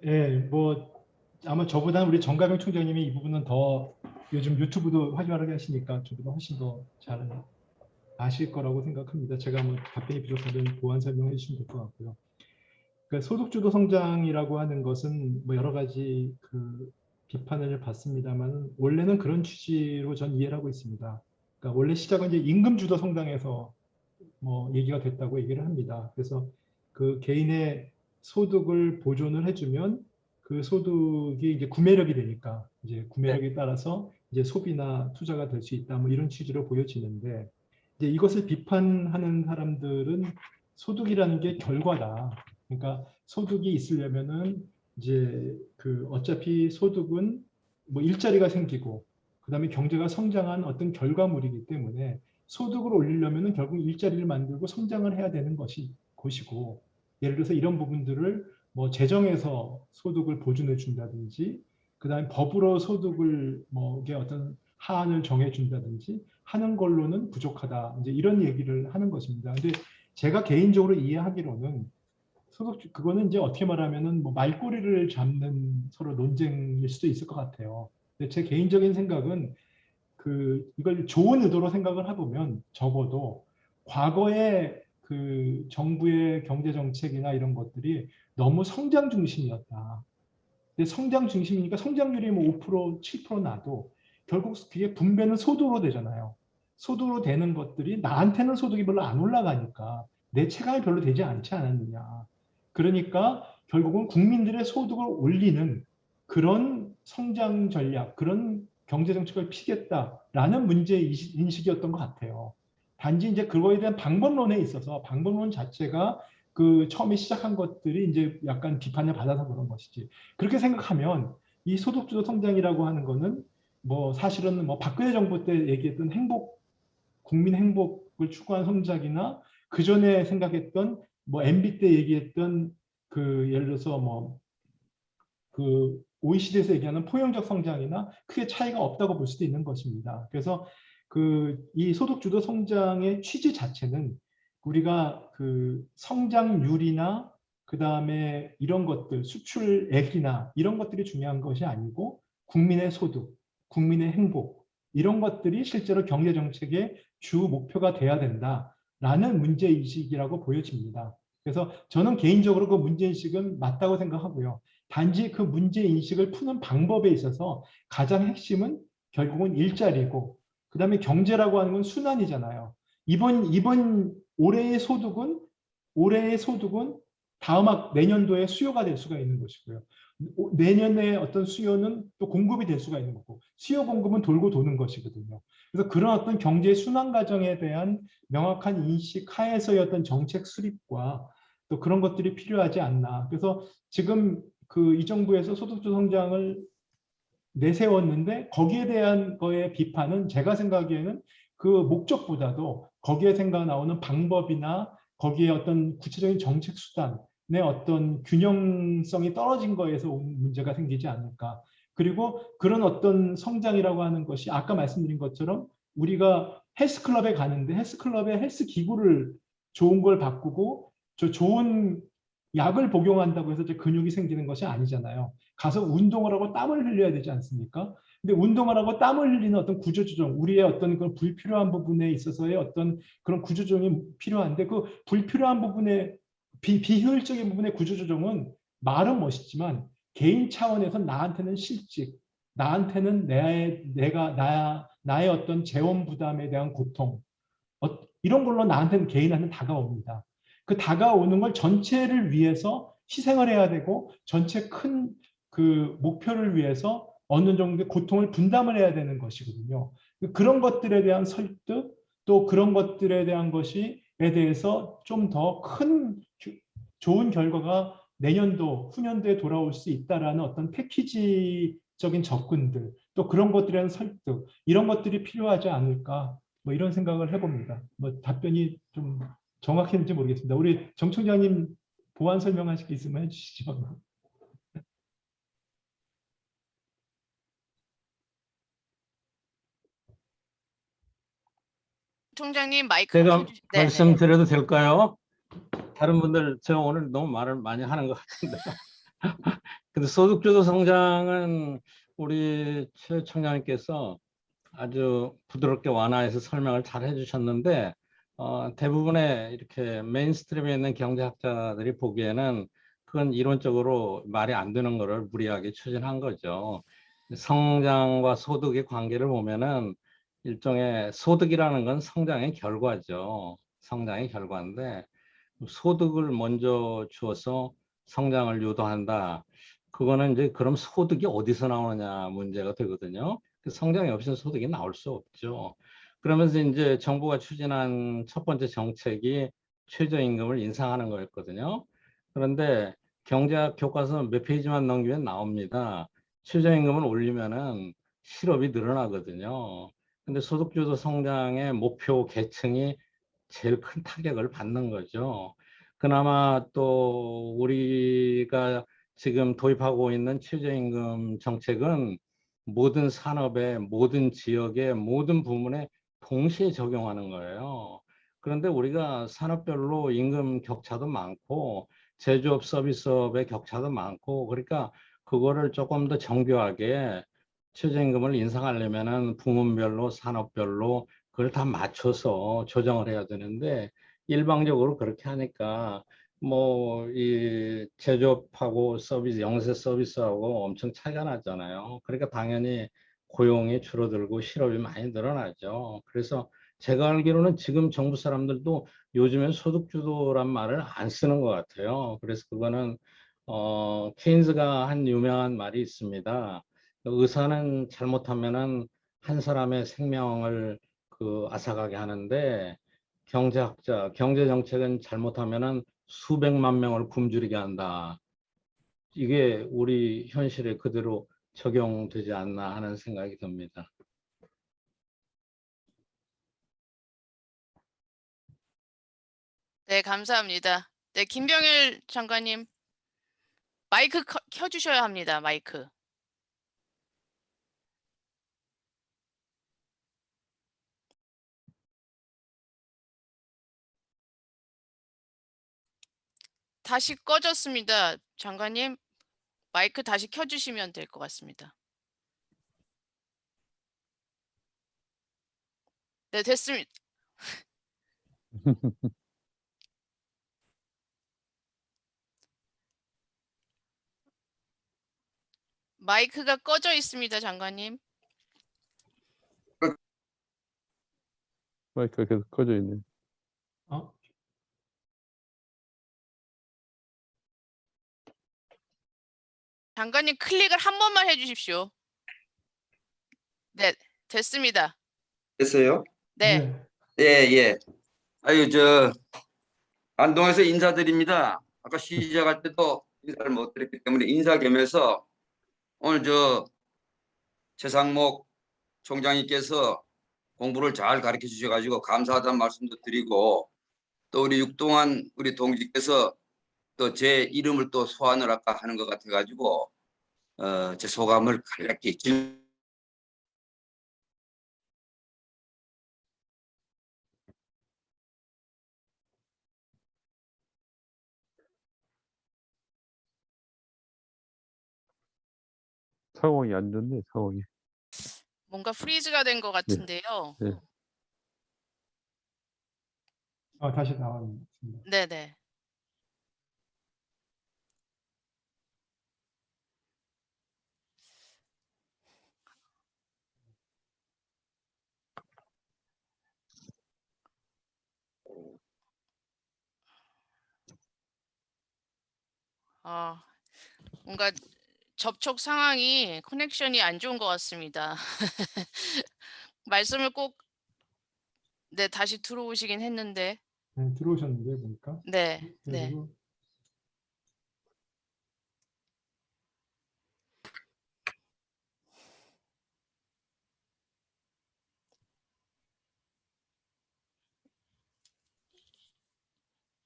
예, 뭐 아마 저보다는 우리 정가병 총장님이 이 부분은 더 요즘 유튜브도 활발하게 하시니까 저보다 훨씬 더 잘 아실 거라고 생각합니다. 제가 뭐 답변이 부족하면 보완 설명해 주시면 될 것 같고요. 그러니까 소득주도 성장이라고 하는 것은 뭐 여러 가지 비판을 받습니다만 원래는 그런 취지로 전 이해를 하고 있습니다. 그러니까 원래 시작은 이제 임금주도 성장에서 뭐 얘기가 됐다고 얘기를 합니다. 그래서 그 개인의 소득을 보존을 해주면 그 소득이 이제 구매력이 되니까 이제 구매력에 따라서 이제 소비나 투자가 될 수 있다 뭐 이런 취지로 보여지는데 이제 이것을 비판하는 사람들은 소득이라는 게 결과다. 그러니까 소득이 있으려면은 이제 어차피 소득은 뭐 일자리가 생기고 그다음에 경제가 성장한 어떤 결과물이기 때문에 소득을 올리려면은 결국 일자리를 만들고 성장을 해야 되는 것이고 예를 들어서 이런 부분들을 뭐 재정에서 소득을 보존해 준다든지 그다음에 법으로 소득을 이게 어떤 하한을 정해 준다든지 하는 걸로는 부족하다. 이제 이런 얘기를 하는 것입니다. 근데 제가 개인적으로 이해하기로는 그거는 이제 어떻게 말하면은 뭐 말꼬리를 잡는 서로 논쟁일 수도 있을 것 같아요. 근데 제 개인적인 생각은 이걸 좋은 의도로 생각을 해보면 적어도 과거에 정부의 경제 정책이나 이런 것들이 너무 성장 중심이었다. 근데 성장 중심이니까 성장률이 뭐 5%, 7% 나도 결국 그게 분배는 소득으로 되잖아요. 소득으로 되는 것들이 나한테는 소득이 별로 안 올라가니까 내 체감이 별로 되지 않지 않았느냐. 그러니까 결국은 국민들의 소득을 올리는 그런 성장 전략, 그런 경제 정책을 피겠다라는 문제 인식이었던 것 같아요. 단지 이제 그거에 대한 방법론에 있어서 방법론 자체가 처음에 시작한 것들이 이제 약간 비판을 받아서 그런 것이지. 그렇게 생각하면 이 소득주도 성장이라고 하는 거는 뭐 사실은 뭐 박근혜 정부 때 얘기했던 국민 행복을 추구한 성장이나 그 전에 생각했던 뭐 MB 때 얘기했던 예를 들어서 뭐 OECD에서 얘기하는 포용적 성장이나 크게 차이가 없다고 볼 수도 있는 것입니다. 그래서 이 소득주도 성장의 취지 자체는 우리가 성장률이나 그 다음에 이런 것들 수출액이나 이런 것들이 중요한 것이 아니고 국민의 소득, 국민의 행복 이런 것들이 실제로 경제정책의 주 목표가 돼야 된다라는 문제의식이라고 보여집니다. 그래서 저는 개인적으로 그 문제의식은 맞다고 생각하고요. 단지 그 문제인식을 푸는 방법에 있어서 가장 핵심은 결국은 일자리고 그 다음에 경제라고 하는 건 순환이잖아요. 올해의 소득은 다음 내년도에 수요가 될 수가 있는 것이고요. 내년에 어떤 수요는 또 공급이 될 수가 있는 거고 수요 공급은 돌고 도는 것이거든요. 그래서 그런 어떤 경제 순환 과정에 대한 명확한 인식 하에서의 어떤 정책 수립과 또 그런 것들이 필요하지 않나. 그래서 지금 이 정부에서 소득주도 성장을 내세웠는데 거기에 대한 거의 비판은 제가 생각하기에는 그 목적보다도 거기에 나오는 방법이나 거기에 어떤 구체적인 정책 수단의 어떤 균형성이 떨어진 거에서 온 문제가 생기지 않을까. 그리고 그런 어떤 성장이라고 하는 것이 아까 말씀드린 것처럼 우리가 헬스클럽에 가는데 헬스클럽에 헬스 기구를 좋은 걸 바꾸고 저 좋은 약을 복용한다고 해서 이제 근육이 생기는 것이 아니잖아요. 가서 운동을 하고 땀을 흘려야 되지 않습니까? 근데 운동을 하고 땀을 흘리는 어떤 구조조정, 우리의 어떤 그런 불필요한 부분에 있어서의 어떤 그런 구조조정이 필요한데 그 불필요한 부분에 비효율적인 부분의 구조조정은 말은 멋있지만 개인 차원에서 나한테는 실직, 나한테는 나의 어떤 재원 부담에 대한 고통, 이런 걸로 나한테는 개인한테 다가옵니다. 그 다가오는 걸 전체를 위해서 희생을 해야 되고 전체 큰 그 목표를 위해서 어느 정도의 고통을 분담을 해야 되는 것이거든요. 그런 것들에 대한 설득 또 그런 것들에 대한 것이에 대해서 좀 더 큰 좋은 결과가 내년도 후년도에 돌아올 수 있다라는 어떤 패키지적인 접근들 또 그런 것들에 대한 설득 이런 것들이 필요하지 않을까 뭐 이런 생각을 해봅니다. 뭐 답변이 좀 정확했는지 모르겠습니다. 우리 정 총장님 보완 설명하실 게 있으면 해주시죠.
총장님 마이크
제가
켜주시. 네네.
말씀드려도 될까요? 다른 분들 제가 오늘 너무 말을 많이 하는 것 같은데. 근데 소득주도 성장은 우리 최 총장님께서 아주 부드럽게 완화해서 설명을 잘 해주셨는데 대부분의 이렇게 메인스트림에 있는 경제학자들이 보기에는 그건 이론적으로 말이 안 되는 거를 무리하게 추진한 거죠. 성장과 소득의 관계를 보면은 일종의 소득이라는 건 성장의 결과죠. 성장의 결과인데 소득을 먼저 주어서 성장을 유도한다. 그거는 이제 그럼 소득이 어디서 나오느냐 문제가 되거든요. 성장이 없이는 소득이 나올 수 없죠. 그러면서 이제 정부가 추진한 첫 번째 정책이 최저임금을 인상하는 거였거든요. 그런데 경제학 교과서 몇 페이지만 넘기면 나옵니다. 최저임금을 올리면은 실업이 늘어나거든요. 근데 소득주도 성장의 목표 계층이 제일 큰 타격을 받는 거죠. 그나마 또 우리가 지금 도입하고 있는 최저임금 정책은 모든 산업에, 모든 지역에, 모든 부문에 동시에 적용하는 거예요. 그런데 우리가 산업별로 임금 격차도 많고 제조업, 서비스업의 격차도 많고 그러니까 그거를 조금 더 정교하게 최저임금을 인상하려면은 부문별로, 산업별로 그걸 다 맞춰서 조정을 해야 되는데 일방적으로 그렇게 하니까 뭐 이 제조업하고 서비스, 영세 서비스하고 엄청 차이가 나잖아요. 그러니까 당연히 고용이 줄어들고 실업이 많이 늘어나죠. 그래서 제가 알기로는 지금 정부 사람들도 요즘엔 소득주도란 말을 안 쓰는 것 같아요. 그래서 그거는 케인즈가 한 유명한 말이 있습니다. 의사는 잘못하면은 한 사람의 생명을 그 앗아가게 하는데 경제학자, 경제정책은 잘못하면은 수백만 명을 굶주리게 한다. 이게 우리 현실에 그대로 적용되지 않나 하는 생각이 듭니다.
네, 감사합니다. 네, 김병일 장관님 마이크 켜주셔야 합니다. 마이크. 다시 꺼졌습니다. 장관님 마이크 다시 켜주시면 될 것 같습니다. 네, 됐습니다. 마이크가 꺼져 있습니다, 장관님.
마이크가 계속 꺼져 있네.
어?
장관님 클릭을 한 번만 해주십시오. 네, 됐습니다.
됐어요?
네,
네.
예. 아유, 안동에서 인사드립니다. 아까 시작할 때도 인사를 못 드렸기 때문에 인사 겸해서 오늘 최상목 총장님께서 공부를 잘 가르쳐 주셔가지고 감사하다는 말씀도 드리고 또 우리 육동환 우리 동지께서 또 제 이름을 또 소환을 아까 하는 것 같아가지고 제 소감을 간략히
상황이 안 좋네, 상황이.
뭔가 프리즈가 된 것 같은데요.
네.
다시 나왔습니다.
네네. 뭔가 접촉 상황이 커넥션이 안 좋은 것 같습니다. 말씀을 꼭 네, 다시 들어오시긴 했는데.
네, 들어오셨는데 보니까.
네. 네.
그리고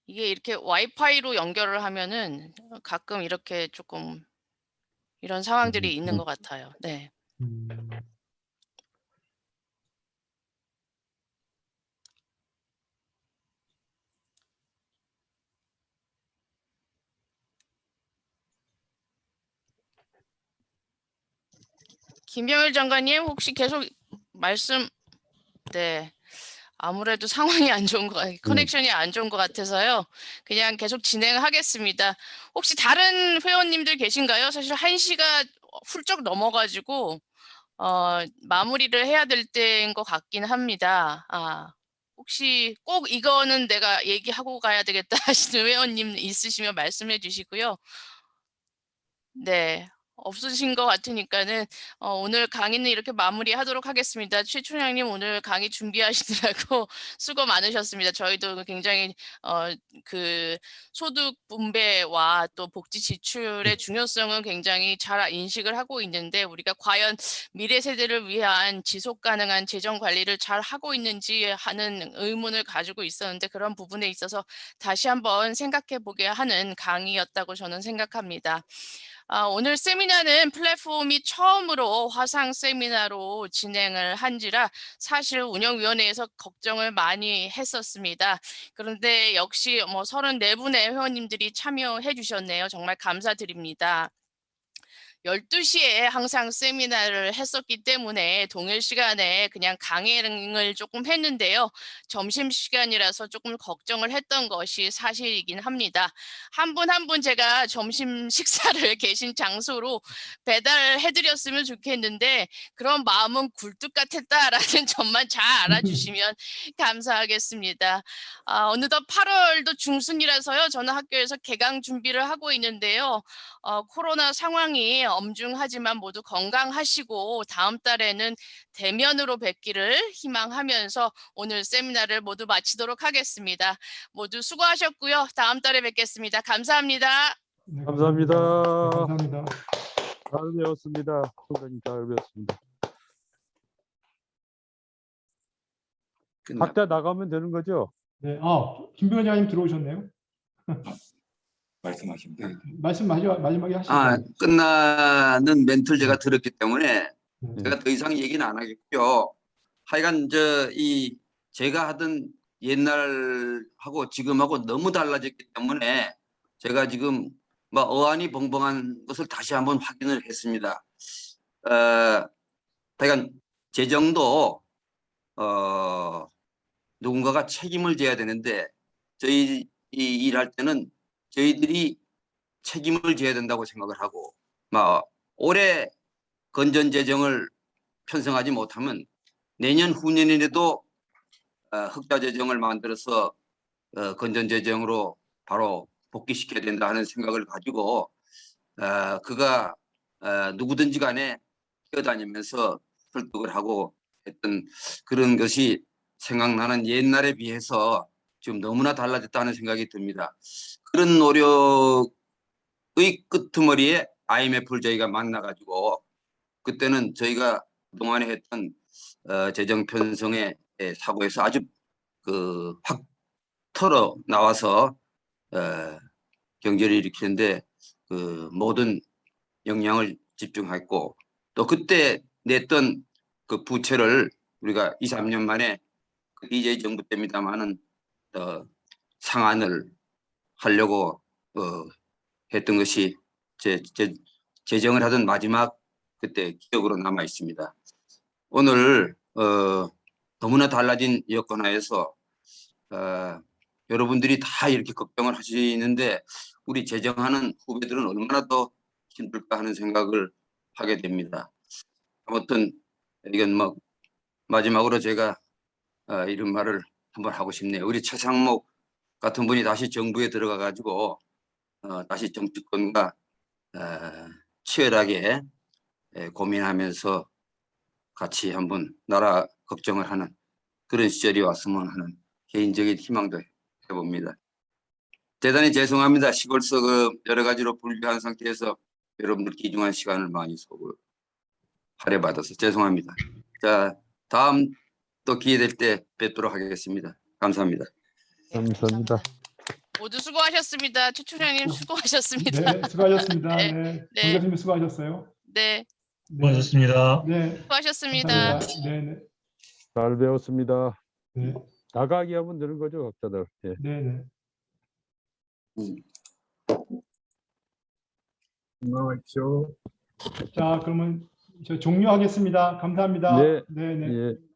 이게 이렇게 와이파이로 연결을 하면은 가끔 이렇게 조금 이런 상황들이 있는 것 같아요. 네.
음,
김병일 장관님 혹시 계속 말씀 네. 아무래도 상황이 안 좋은 것 커넥션이 안 좋은 것 같아서요. 그냥 계속 진행하겠습니다. 혹시 다른 회원님들 계신가요? 사실 1시가 훌쩍 넘어 가지고 마무리를 해야 될 때인 것 같긴 합니다. 혹시 꼭 이거는 내가 얘기하고 가야 되겠다 하시는 회원님 있으시면 말씀해 주시고요. 네. 없으신 것 같으니까는 오늘 강의는 이렇게 마무리하도록 하겠습니다. 최 총장님 오늘 강의 준비하시느라고 수고 많으셨습니다. 저희도 굉장히 그 소득 분배와 또 복지 지출의 중요성은 굉장히 잘 인식을 하고 있는데 우리가 과연 미래 세대를 위한 지속 가능한 재정 관리를 잘 하고 있는지 하는 의문을 가지고 있었는데 그런 부분에 있어서 다시 한번 생각해 보게 하는 강의였다고 저는 생각합니다. 오늘 세미나는 플랫폼이 처음으로 화상 세미나로 진행을 한지라 사실 운영위원회에서 걱정을 많이 했었습니다. 그런데 역시 34분의 회원님들이 참여해 주셨네요. 정말 감사드립니다. 12시에 항상 세미나를 했었기 때문에 동일 시간에 그냥 강행을 조금 했는데요. 점심시간이라서 조금 걱정을 했던 것이 사실이긴 합니다. 한 분 한 분 제가 점심 식사를 계신 장소로 배달을 해드렸으면 좋겠는데 그런 마음은 굴뚝 같았다라는 점만 잘 알아주시면 감사하겠습니다. 어느덧 8월도 중순이라서요. 저는 학교에서 개강 준비를 하고 있는데요. 코로나 상황이 엄중하지만 모두 건강하시고 다음 달에는 대면으로 뵙기를 희망하면서 오늘 세미나를 모두 마치도록 하겠습니다. 모두 수고하셨고요. 다음 달에 뵙겠습니다. 감사합니다.
네,
감사합니다.
네, 감사합니다.
잘 배웠습니다. 총장님 잘 배웠습니다. 각자 나가면 되는 거죠?
네, 김 위원장님 들어오셨네요.
말씀하십니다.
말씀 마지막에 하시죠.
끝나는 멘트를 제가 들었기 때문에
네.
제가 더 이상 얘기는 안 하겠고요. 하여간 제가 하던 옛날하고 지금하고 너무 달라졌기 때문에 제가 지금 어안이 벙벙한 것을 다시 한번 확인을 했습니다. 하여간 재정도 누군가가 책임을 져야 되는데 저희 일할 때는 저희들이 책임을 져야 된다고 생각을 하고 올해 건전 재정을 편성하지 못하면 내년 후년에도 흑자 재정을 만들어서 건전 재정으로 바로 복귀시켜야 된다 하는 생각을 가지고 그가 누구든지 간에 뛰어다니면서 설득을 하고 했던 그런 것이 생각나는 옛날에 비해서 지금 너무나 달라졌다는 생각이 듭니다. 그런 노력의 끄트머리에 IMF를 저희가 만나가지고 그때는 저희가 그동안에 했던 재정 편성의 사고에서 아주 확 털어 나와서 경제를 일으키는데 모든 역량을 집중했고 또 그때 냈던 그 부채를 우리가 2, 3년 만에 그 DJ 정부 때입니다마는 상환을 하려고 했던 것이 재정을 하던 마지막 그때 기억으로 남아 있습니다. 오늘 너무나 달라진 여건 하에서 여러분들이 다 이렇게 걱정을 하시는데 우리 재정하는 후배들은 얼마나 더 힘들까 하는 생각을 하게 됩니다. 아무튼 이건 뭐 마지막으로 제가 이런 말을 한번 하고 싶네요. 우리 최상목 같은 분이 다시 정부에 들어가 가지고 다시 정치권과 치열하게 고민하면서 같이 한번 나라 걱정을 하는 그런 시절이 왔으면 하는 개인적인 희망도 해봅니다. 대단히 죄송합니다. 시골서 여러 가지로 분류한 상태에서 여러분들 귀중한 시간을 많이 할애받아서 죄송합니다. 자, 다음 또 기회 될 때 뵙도록 하겠습니다. 감사합니다.
네, 감사합니다. 모두 수고하셨습니다. 최춘향님 수고하셨습니다.
네, 수고하셨습니다.
네.
네,
네.
정 교수님 수고하셨어요.
네,
수고하셨습니다.
네,
수고하셨습니다.
감사합니다. 네, 네,
잘 배웠습니다.
네,
나가기 하면 되는 거죠, 각자들. 예.
네, 네. 자, 그러면 저 종료하겠습니다. 감사합니다.
네.
네, 네.
예.